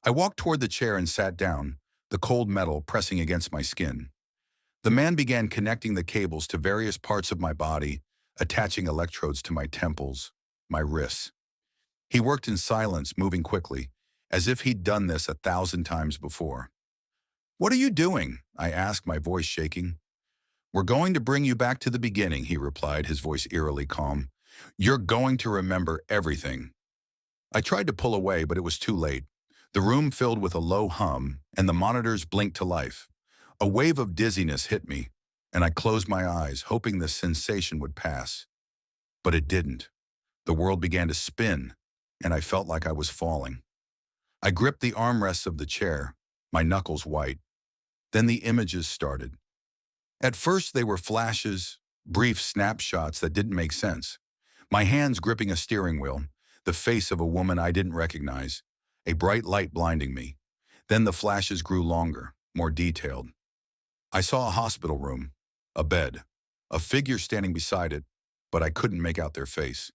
I walked toward the chair and sat down, the cold metal pressing against my skin. The man began connecting the cables to various parts of my body, attaching electrodes to my temples, my wrists. He worked in silence, moving quickly, as if he'd done this 1,000 times before. "What are you doing?" I asked, my voice shaking. "We're going to bring you back to the beginning," he replied, his voice eerily calm. "You're going to remember everything." I tried to pull away, but it was too late. The room filled with a low hum, and the monitors blinked to life. A wave of dizziness hit me, and I closed my eyes, hoping the sensation would pass. But it didn't. The world began to spin, and I felt like I was falling. I gripped the armrests of the chair, my knuckles white. Then the images started. At first they were flashes, brief snapshots that didn't make sense. My hands gripping a steering wheel, the face of a woman I didn't recognize, a bright light blinding me. Then the flashes grew longer, more detailed. I saw a hospital room, a bed, a figure standing beside it, but I couldn't make out their face.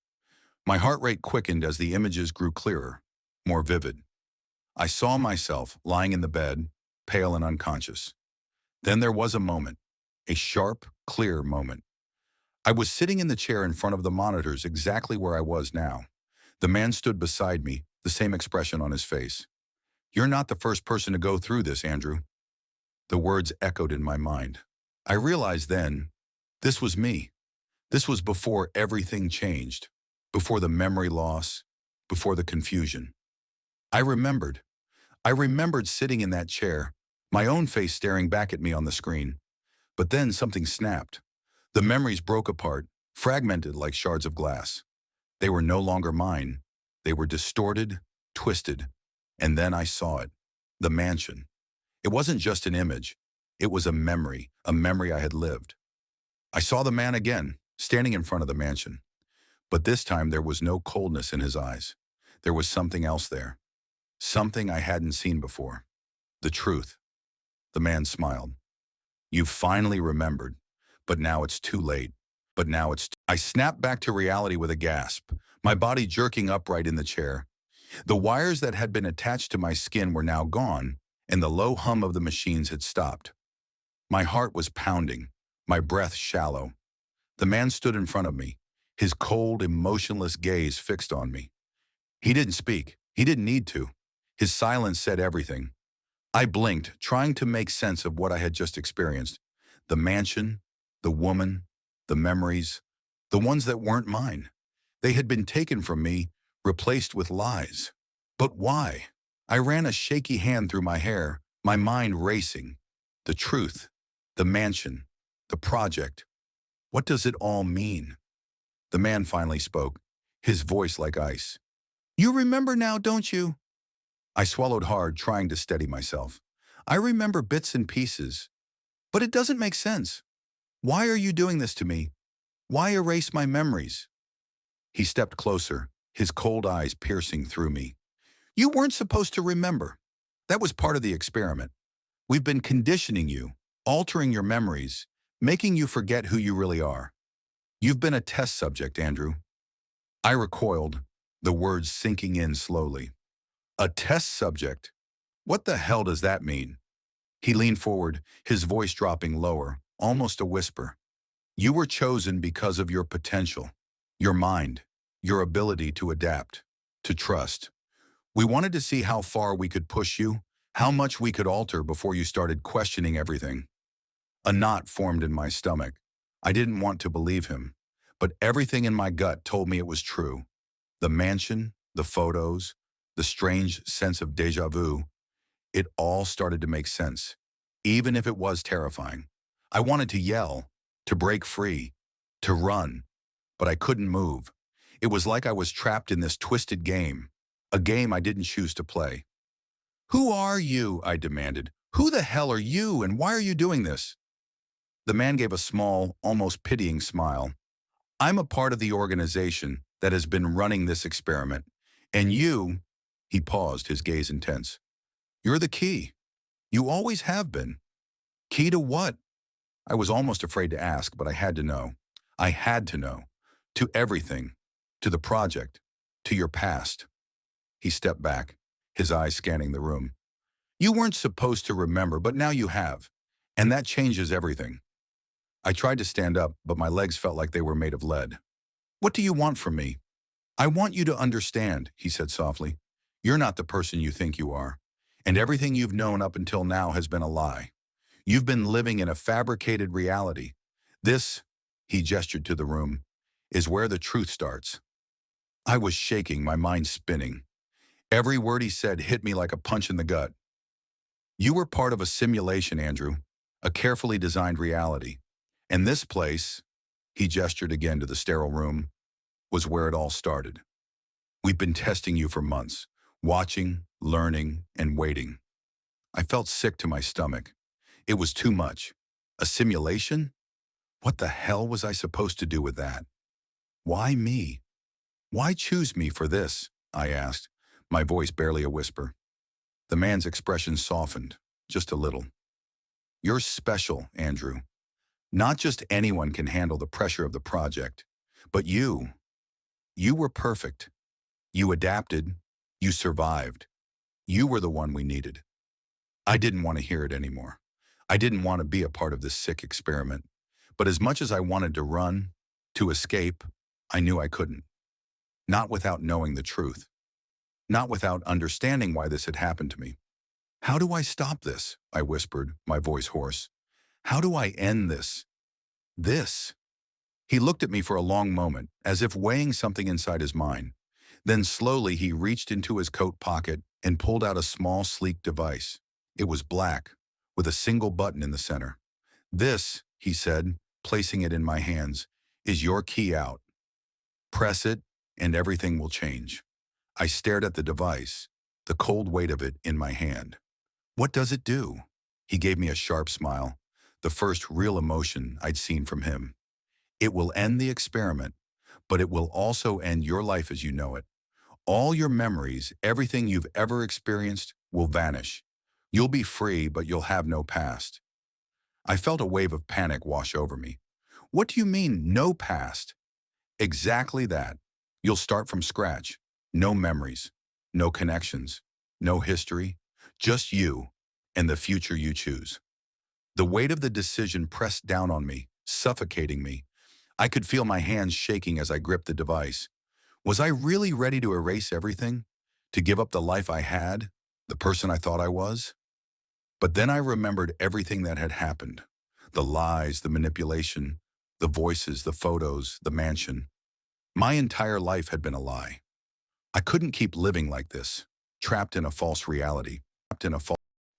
My heart rate quickened as the images grew clearer, more vivid. I saw myself lying in the bed, pale and unconscious. Then there was a moment, a sharp, clear moment. I was sitting in the chair in front of the monitors exactly where I was now. The man stood beside me, the same expression on his face. "You're not the first person to go through this, Andrew." The words echoed in my mind. I realized then, this was me. This was before everything changed, before the memory loss, before the confusion. I remembered. I remembered sitting in that chair, my own face staring back at me on the screen. But then something snapped. The memories broke apart, fragmented like shards of glass. They were no longer mine. They were distorted, twisted. And then I saw it. The mansion. It wasn't just an image. It was a memory I had lived. I saw the man again, standing in front of the mansion. But this time there was no coldness in his eyes. There was something else there. Something I hadn't seen before. The truth. The man smiled. "You finally remembered. But now it's too late. I snapped back to reality with a gasp, my body jerking upright in the chair. The wires that had been attached to my skin were now gone, and the low hum of the machines had stopped. My heart was pounding, my breath shallow. The man stood in front of me, his cold, emotionless gaze fixed on me. He didn't speak. He didn't need to. His silence said everything. I blinked, trying to make sense of what I had just experienced. The mansion, the woman, the memories, the ones that weren't mine. They had been taken from me, replaced with lies. But why? I ran a shaky hand through my hair, my mind racing. The truth, the mansion, the project. What does it all mean? The man finally spoke, his voice like ice. "You remember now, don't you?" I swallowed hard, trying to steady myself. "I remember bits and pieces, but it doesn't make sense. Why are you doing this to me? Why erase my memories?" He stepped closer, his cold eyes piercing through me. "You weren't supposed to remember. That was part of the experiment. We've been conditioning you, altering your memories, making you forget who you really are. You've been a test subject, Andrew." I recoiled, the words sinking in slowly. "A test subject? What the hell does that mean?" He leaned forward, his voice dropping lower, almost a whisper. "You were chosen because of your potential, your mind, your ability to adapt, to trust. We wanted to see how far we could push you, how much we could alter before you started questioning everything." A knot formed in my stomach. I didn't want to believe him, but everything in my gut told me it was true. The mansion, the photos, the strange sense of déjà vu, it all started to make sense, even if it was terrifying. I wanted to yell, to break free, to run, but I couldn't move. It was like I was trapped in this twisted game, a game I didn't choose to play. "Who are you?" I demanded. "Who the hell are you, and why are you doing this?" The man gave a small, almost pitying smile. "I'm a part of the organization that has been running this experiment. And you," he paused, his gaze intense, "you're the key. You always have been." "Key to what?" I was almost afraid to ask, but I had to know. I had to know. "To everything. To the project. To your past." He stepped back, his eyes scanning the room. "You weren't supposed to remember, but now you have. And that changes everything." I tried to stand up, but my legs felt like they were made of lead. "What do you want from me?" "I want you to understand," he said softly. "You're not the person you think you are. And everything you've known up until now has been a lie. You've been living in a fabricated reality. This," he gestured to the room, "is where the truth starts." I was shaking, my mind spinning. Every word he said hit me like a punch in the gut. "You were part of a simulation, Andrew, a carefully designed reality. And this place," he gestured again to the sterile room, "was where it all started. We've been testing you for months, watching, learning, and waiting." I felt sick to my stomach. It was too much. A simulation? What the hell was I supposed to do with that? "Why me? Why choose me for this?" I asked, my voice barely a whisper. The man's expression softened, just a little. "You're special, Andrew. Not just anyone can handle the pressure of the project. But you were perfect. You adapted. You survived. You were the one we needed." I didn't want to hear it anymore. I didn't want to be a part of this sick experiment. But as much as I wanted to run, to escape, I knew I couldn't. Not without knowing the truth. Not without understanding why this had happened to me. "How do I stop this?" I whispered, my voice hoarse. "How do I end this? This?" He looked at me for a long moment, as if weighing something inside his mind. Then slowly he reached into his coat pocket and pulled out a small, sleek device. It was black, with a single button in the center. "This," he said, placing it in my hands, "is your key out. Press it, and everything will change." I stared at the device, the cold weight of it in my hand. "What does it do?" He gave me a sharp smile, the first real emotion I'd seen from him. "It will end the experiment, but it will also end your life as you know it. All your memories, everything you've ever experienced, will vanish. You'll be free, but you'll have no past." I felt a wave of panic wash over me. "What do you mean, no past?" "Exactly that. You'll start from scratch. No memories, no connections, no history, just you and the future you choose." The weight of the decision pressed down on me, suffocating me. I could feel my hands shaking as I gripped the device. Was I really ready to erase everything? To give up the life I had? The person I thought I was? But then I remembered everything that had happened. The lies, the manipulation, the voices, the photos, the mansion. My entire life had been a lie. I couldn't keep living like this, trapped in a false reality.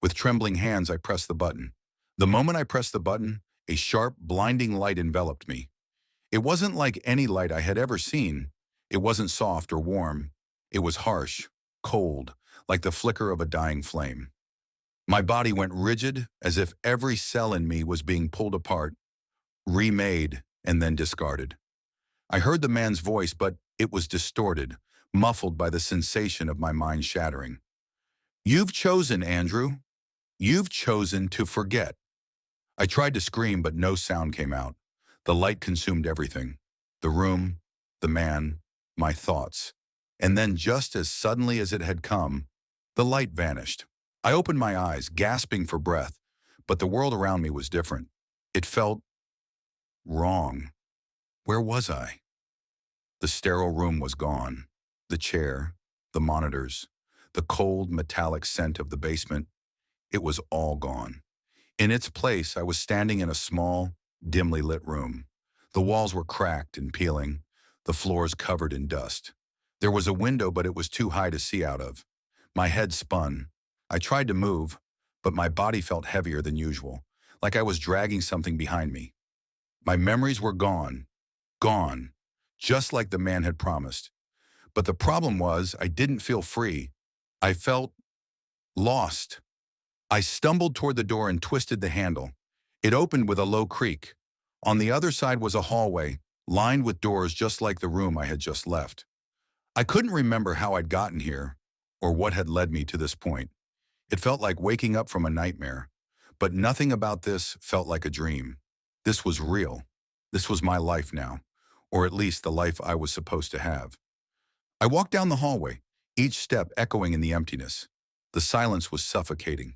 With trembling hands, I pressed the button. The moment I pressed the button, a sharp, blinding light enveloped me. It wasn't like any light I had ever seen. It wasn't soft or warm. It was harsh, cold, like the flicker of a dying flame. My body went rigid, as if every cell in me was being pulled apart, remade, and then discarded. I heard the man's voice, but it was distorted, muffled by the sensation of my mind shattering. "You've chosen, Andrew. You've chosen to forget." I tried to scream, but no sound came out. The light consumed everything. The room, the man, my thoughts. And then, just as suddenly as it had come, the light vanished. I opened my eyes, gasping for breath, but the world around me was different. It felt wrong. Where was I? The sterile room was gone. The chair, the monitors, the cold metallic scent of the basement, it was all gone. In its place, I was standing in a small, dimly lit room. The walls were cracked and peeling, the floors covered in dust. There was a window, but it was too high to see out of. My head spun. I tried to move, but my body felt heavier than usual, like I was dragging something behind me. My memories were gone, gone, just like the man had promised. But the problem was, I didn't feel free. I felt lost. I stumbled toward the door and twisted the handle. It opened with a low creak. On the other side was a hallway, lined with doors just like the room I had just left. I couldn't remember how I'd gotten here, or what had led me to this point. It felt like waking up from a nightmare. But nothing about this felt like a dream. This was real. This was my life now, or at least the life I was supposed to have. I walked down the hallway, each step echoing in the emptiness. The silence was suffocating.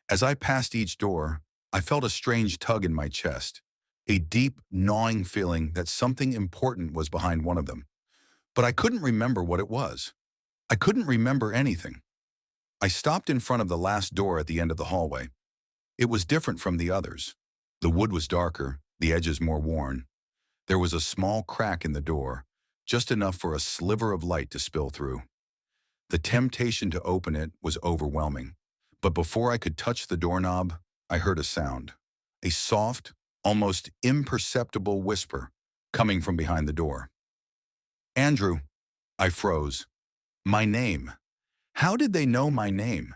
As I passed each door, I felt a strange tug in my chest. a deep, gnawing feeling that something important was behind one of them. But I couldn't remember what it was. I couldn't remember anything. I stopped in front of the last door at the end of the hallway. It was different from the others. The wood was darker, the edges more worn. There was a small crack in the door, just enough for a sliver of light to spill through. The temptation to open it was overwhelming. But before I could touch the doorknob, I heard a sound. A soft, almost imperceptible whisper coming from behind the door. Andrew. I froze. My name. How did they know my name?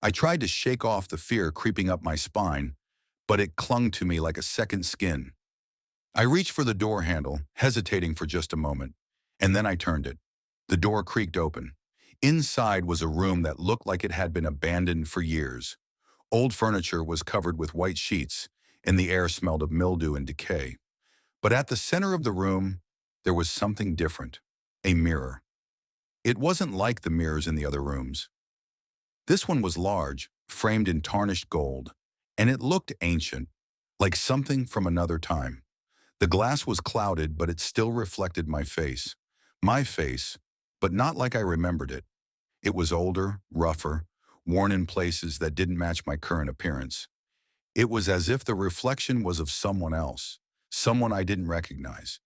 I tried to shake off the fear creeping up my spine, but it clung to me like a second skin. I reached for the door handle, hesitating for just a moment, and then I turned it. The door creaked open. Inside was a room that looked like it had been abandoned for years. Old furniture was covered with white sheets, and the air smelled of mildew and decay. But at the center of the room, there was something different. A mirror. It wasn't like the mirrors in the other rooms. This one was large, framed in tarnished gold, and it looked ancient, like something from another time. The glass was clouded, but it still reflected my face. My face, but not like I remembered it. It was older, rougher, worn in places that didn't match my current appearance. It was as if the reflection was of someone else, someone I didn't recognize.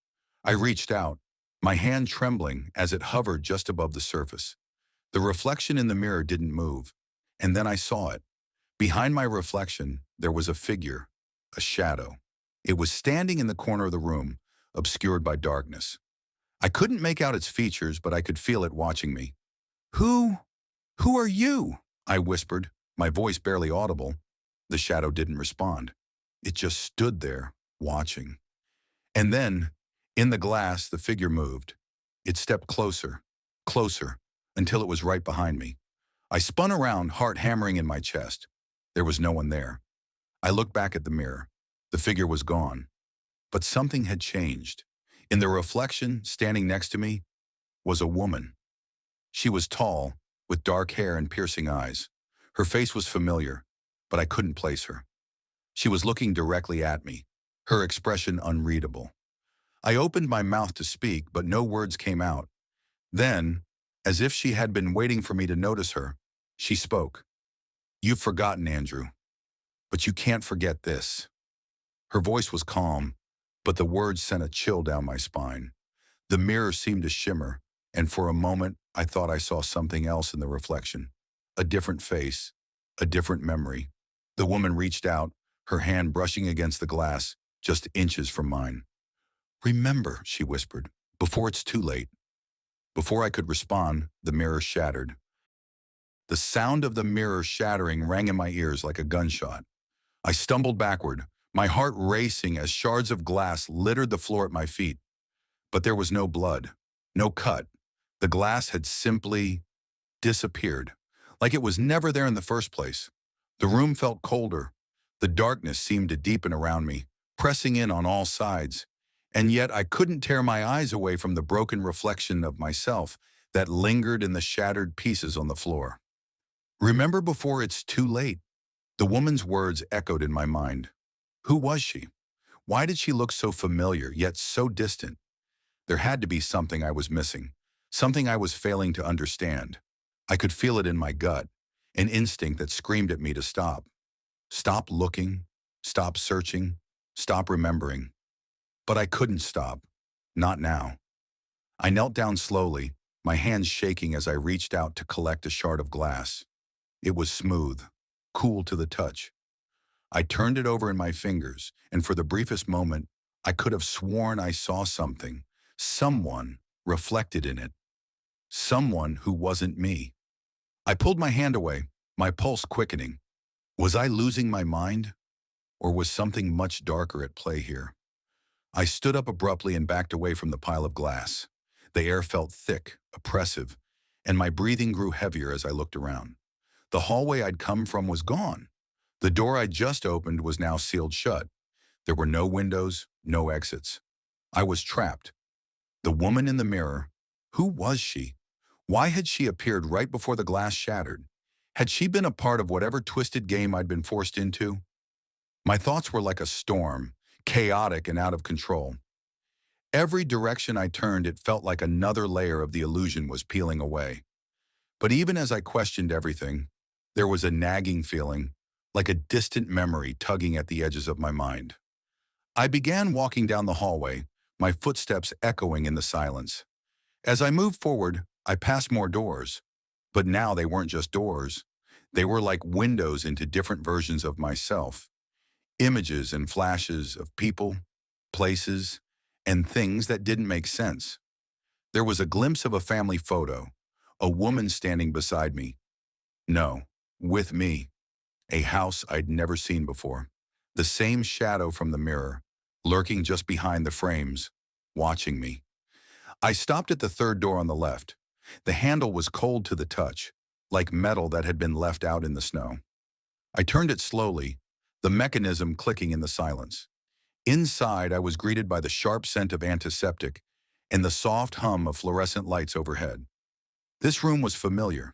I reached out, my hand trembling as it hovered just above the surface. The reflection in the mirror didn't move, and then I saw it. Behind my reflection, there was a figure, a shadow. It was standing in the corner of the room, obscured by darkness. I couldn't make out its features, but I could feel it watching me. Who? Who are you? I whispered, my voice barely audible. The shadow didn't respond. It just stood there, watching. And then, in the glass, the figure moved. It stepped closer, closer, until it was right behind me. I spun around, heart hammering in my chest. There was no one there. I looked back at the mirror. The figure was gone. But something had changed. In the reflection, standing next to me, was a woman. She was tall, with dark hair and piercing eyes. Her face was familiar, but I couldn't place her. She was looking directly at me, her expression unreadable. I opened my mouth to speak, but no words came out. Then, as if she had been waiting for me to notice her, she spoke. You've forgotten, Andrew, but you can't forget this. Her voice was calm, but the words sent a chill down my spine. The mirror seemed to shimmer, and for a moment, I thought I saw something else in the reflection. A different face, a different memory. The woman reached out, her hand brushing against the glass, just inches from mine. Remember, she whispered, before it's too late. Before I could respond, the mirror shattered. The sound of the mirror shattering rang in my ears like a gunshot. I stumbled backward, my heart racing as shards of glass littered the floor at my feet. But there was no blood, no cut. The glass had simply disappeared, like it was never there in the first place. The room felt colder. The darkness seemed to deepen around me, pressing in on all sides. And yet I couldn't tear my eyes away from the broken reflection of myself that lingered in the shattered pieces on the floor. Remember before it's too late. The woman's words echoed in my mind. Who was she? Why did she look so familiar, yet so distant? There had to be something I was missing, something I was failing to understand. I could feel it in my gut, an instinct that screamed at me to stop. Stop looking, stop searching, stop remembering. But I couldn't stop. Not now. I knelt down slowly, my hands shaking as I reached out to collect a shard of glass. It was smooth, cool to the touch. I turned it over in my fingers, and for the briefest moment, I could have sworn I saw something, someone reflected in it. Someone who wasn't me. I pulled my hand away, my pulse quickening. Was I losing my mind? Or was something much darker at play here? I stood up abruptly and backed away from the pile of glass. The air felt thick, oppressive, and my breathing grew heavier as I looked around. The hallway I'd come from was gone. The door I'd just opened was now sealed shut. There were no windows, no exits. I was trapped. The woman in the mirror, who was she? Why had she appeared right before the glass shattered? Had she been a part of whatever twisted game I'd been forced into? My thoughts were like a storm, chaotic and out of control. Every direction I turned, it felt like another layer of the illusion was peeling away. But even as I questioned everything, there was a nagging feeling, like a distant memory tugging at the edges of my mind. I began walking down the hallway, my footsteps echoing in the silence. As I moved forward, I passed more doors. But now they weren't just doors. They were like windows into different versions of myself. Images and flashes of people, places, and things that didn't make sense. There was a glimpse of a family photo, a woman standing beside me. No, with me. A house I'd never seen before. The same shadow from the mirror, lurking just behind the frames, watching me. I stopped at the third door on the left. The handle was cold to the touch, like metal that had been left out in the snow. I turned it slowly, the mechanism clicking in the silence. Inside, I was greeted by the sharp scent of antiseptic and the soft hum of fluorescent lights overhead. This room was familiar,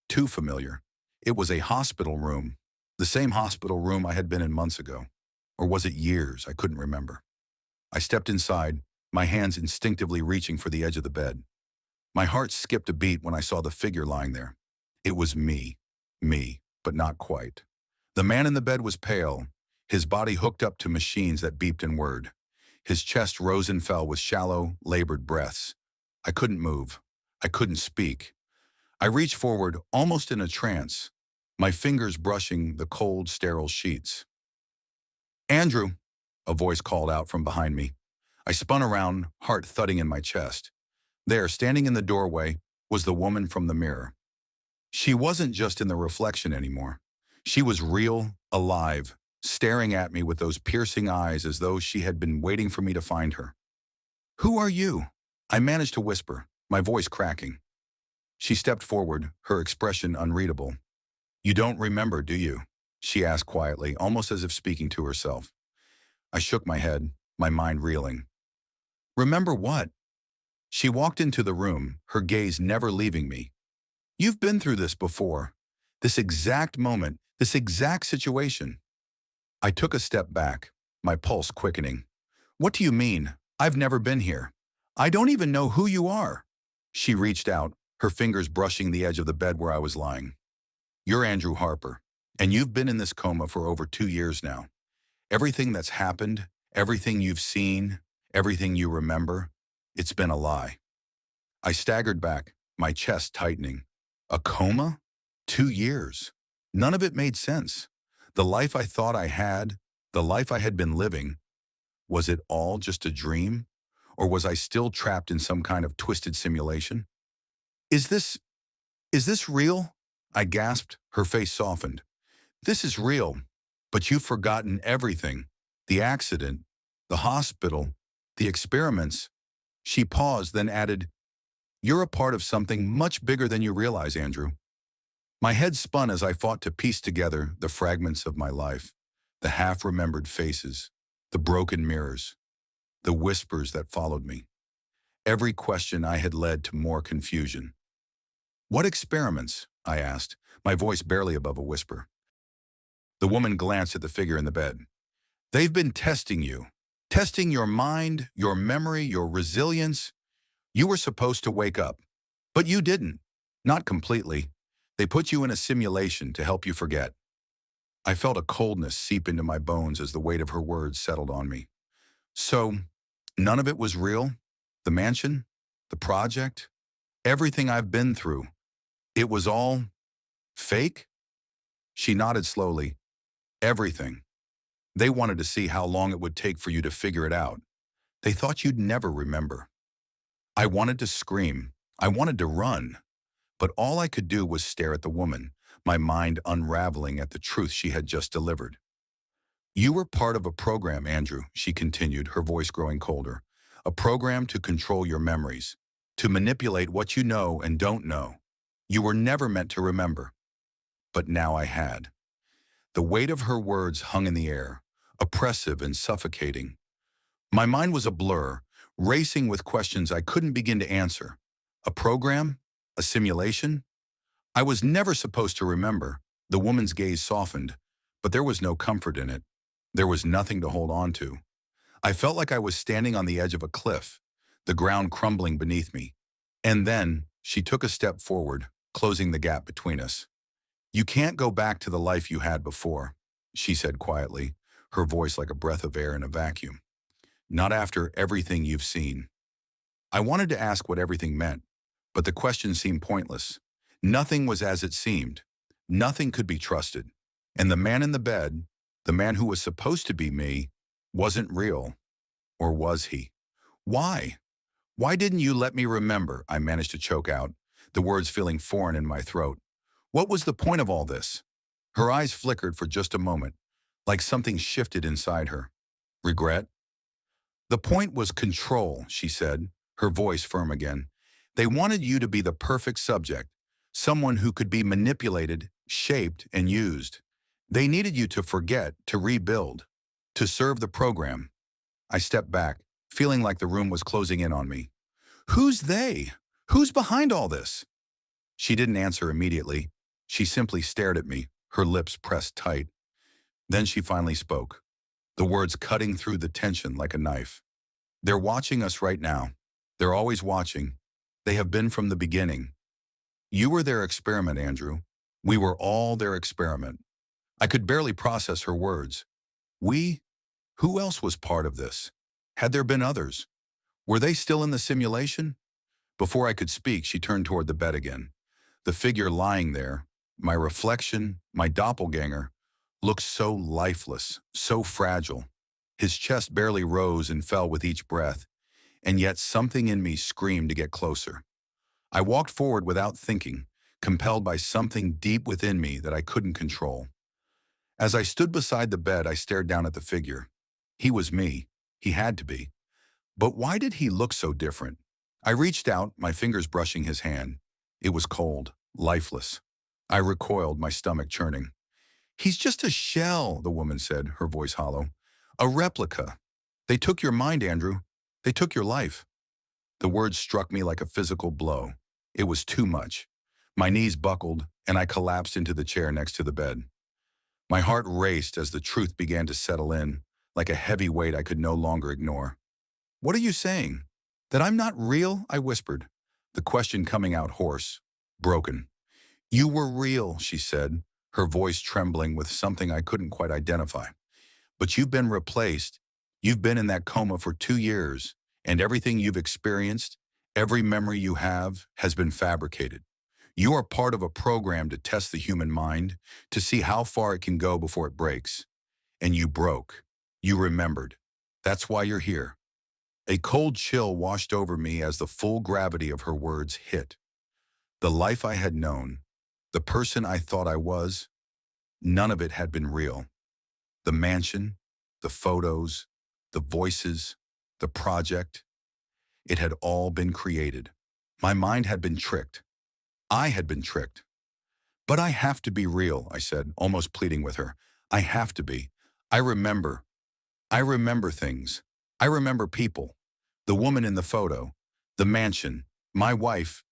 too familiar. It was a hospital room, the same hospital room I had been in months ago. Or was it years? I couldn't remember. I stepped inside, my hands instinctively reaching for the edge of the bed. My heart skipped a beat when I saw the figure lying there. It was me, but not quite. The man in the bed was pale, his body hooked up to machines that beeped and whirred. His chest rose and fell with shallow, labored breaths. I couldn't move. I couldn't speak. I reached forward, almost in a trance, my fingers brushing the cold, sterile sheets. "Andrew," a voice called out from behind me. I spun around, heart thudding in my chest. There, standing in the doorway, was the woman from the mirror. She wasn't just in the reflection anymore. She was real, alive, staring at me with those piercing eyes as though she had been waiting for me to find her. "Who are you?" I managed to whisper, my voice cracking. She stepped forward, her expression unreadable. "You don't remember, do you?" she asked quietly, almost as if speaking to herself. I shook my head, my mind reeling. "Remember what?" She walked into the room, her gaze never leaving me. "You've been through this before. This exact moment, this exact situation." I took a step back, my pulse quickening. "What do you mean? I've never been here. I don't even know who you are." She reached out, her fingers brushing the edge of the bed where I was lying. "You're Andrew Harper, and you've been in this coma for over 2 years now. Everything that's happened, everything you've seen, everything you remember, it's been a lie." I staggered back, my chest tightening. A coma? 2 years. None of it made sense. The life I thought I had, the life I had been living, was it all just a dream? Or was I still trapped in some kind of twisted simulation? Is this real?" I gasped, her face softened. "This is real, but you've forgotten everything. The accident, the hospital, the experiments." She paused, then added, "You're a part of something much bigger than you realize, Andrew." My head spun as I fought to piece together the fragments of my life, the half-remembered faces, the broken mirrors, the whispers that followed me. Every question I had led to more confusion. "What experiments?" I asked, my voice barely above a whisper. The woman glanced at the figure in the bed. "They've been testing you. Testing your mind, your memory, your resilience. You were supposed to wake up, but you didn't. Not completely. They put you in a simulation to help you forget." I felt a coldness seep into my bones as the weight of her words settled on me. "So, none of it was real? The mansion? The project? Everything I've been through? It was all fake?" She nodded slowly. "Everything. They wanted to see how long it would take for you to figure it out. They thought you'd never remember." I wanted to scream. I wanted to run. But all I could do was stare at the woman, my mind unraveling at the truth she had just delivered. "You were part of a program, Andrew," she continued, her voice growing colder. "A program to control your memories, to manipulate what you know and don't know. You were never meant to remember." But now I had. The weight of her words hung in the air, oppressive and suffocating. My mind was a blur, racing with questions I couldn't begin to answer. A program? A simulation? I was never supposed to remember. The woman's gaze softened, but there was no comfort in it. There was nothing to hold on to. I felt like I was standing on the edge of a cliff, the ground crumbling beneath me. And then she took a step forward, closing the gap between us. "You can't go back to the life you had before," she said quietly, her voice like a breath of air in a vacuum. "Not after everything you've seen." I wanted to ask what everything meant, but the question seemed pointless. Nothing was as it seemed. Nothing could be trusted. And the man in the bed, the man who was supposed to be me, wasn't real. Or was he? Why? Why didn't you let me remember? I managed to choke out, the words feeling foreign in my throat. What was the point of all this? Her eyes flickered for just a moment, like something shifted inside her. Regret? The point was control, she said, her voice firm again. They wanted you to be the perfect subject, someone who could be manipulated, shaped, and used. They needed you to forget, to rebuild, to serve the program. I stepped back, feeling like the room was closing in on me. Who's they? Who's behind all this? She didn't answer immediately. She simply stared at me, her lips pressed tight. Then she finally spoke, the words cutting through the tension like a knife. "They're watching us right now. They're always watching. They have been from the beginning. You were their experiment, Andrew. We were all their experiment." I could barely process her words. We? Who else was part of this? Had there been others? Were they still in the simulation? Before I could speak, she turned toward the bed again. The figure lying there, my reflection, my doppelganger, looked so lifeless, so fragile. His chest barely rose and fell with each breath, and yet something in me screamed to get closer. I walked forward without thinking, compelled by something deep within me that I couldn't control. As I stood beside the bed, I stared down at the figure. He was me. He had to be. But why did he look so different? I reached out, my fingers brushing his hand. It was cold, lifeless. I recoiled, my stomach churning. "He's just a shell," the woman said, her voice hollow. "A replica. They took your mind, Andrew. They took your life." The words struck me like a physical blow. It was too much. My knees buckled, and I collapsed into the chair next to the bed. My heart raced as the truth began to settle in, like a heavy weight I could no longer ignore. "What are you saying? That I'm not real?" I whispered, the question coming out hoarse, broken. "You were real," she said, her voice trembling with something I couldn't quite identify. "But you've been replaced. You've been in that coma for 2 years, and everything you've experienced, every memory you have, has been fabricated. You are part of a program to test the human mind, to see how far it can go before it breaks. And you broke. You remembered. That's why you're here." A cold chill washed over me as the full gravity of her words hit. The life I had known, the person I thought I was, none of it had been real. The mansion, the photos, the voices, the project, it had all been created. My mind had been tricked. I had been tricked. "But I have to be real," I said, almost pleading with her. "I have to be. I remember. I remember things. I remember people. The woman in the photo, the mansion, my wife."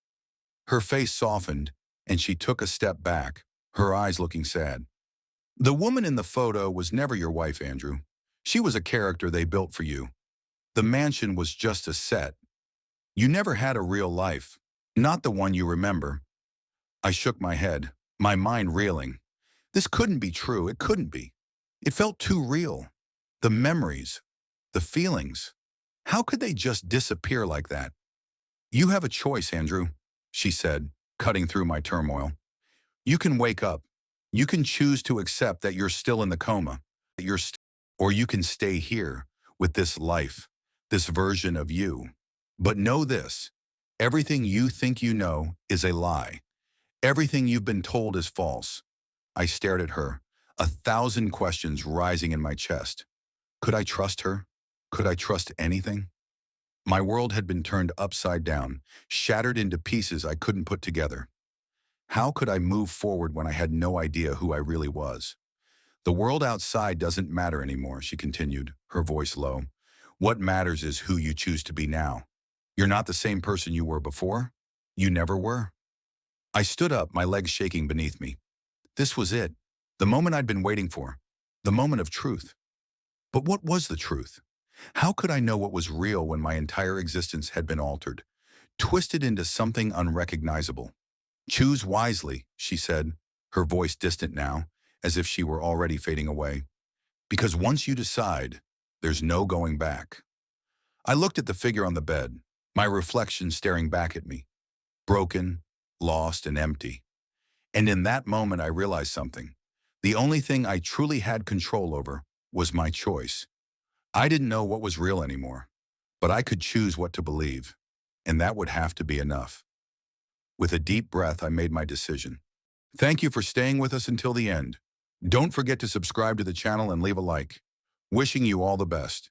Her face softened, and she took a step back, her eyes looking sad. "The woman in the photo was never your wife, Andrew. She was a character they built for you. The mansion was just a set. You never had a real life, not the one you remember." I shook my head, my mind reeling. This couldn't be true. It couldn't be. It felt too real. The memories, the feelings. How could they just disappear like that? "You have a choice, Andrew," she said, cutting through my turmoil. "You can wake up. You can choose to accept that you're still in the coma, or you can stay here with this life, this version of you. But know this, everything you think you know is a lie. Everything you've been told is false." I stared at her, 1,000 questions rising in my chest. Could I trust her? Could I trust anything? My world had been turned upside down, shattered into pieces I couldn't put together. How could I move forward when I had no idea who I really was? "The world outside doesn't matter anymore," she continued, her voice low. "What matters is who you choose to be now. You're not the same person you were before. You never were." I stood up, my legs shaking beneath me. This was it, the moment I'd been waiting for, the moment of truth. But what was the truth? How could I know what was real when my entire existence had been altered, twisted into something unrecognizable? Choose wisely, she said, her voice distant now, as if she were already fading away. Because once you decide, there's no going back. I looked at the figure on the bed, my reflection staring back at me, broken, lost, and empty. And in that moment, I realized something. The only thing I truly had control over was my choice. I didn't know what was real anymore, but I could choose what to believe, and that would have to be enough. With a deep breath, I made my decision. Thank you for staying with us until the end. Don't forget to subscribe to the channel and leave a like. Wishing you all the best.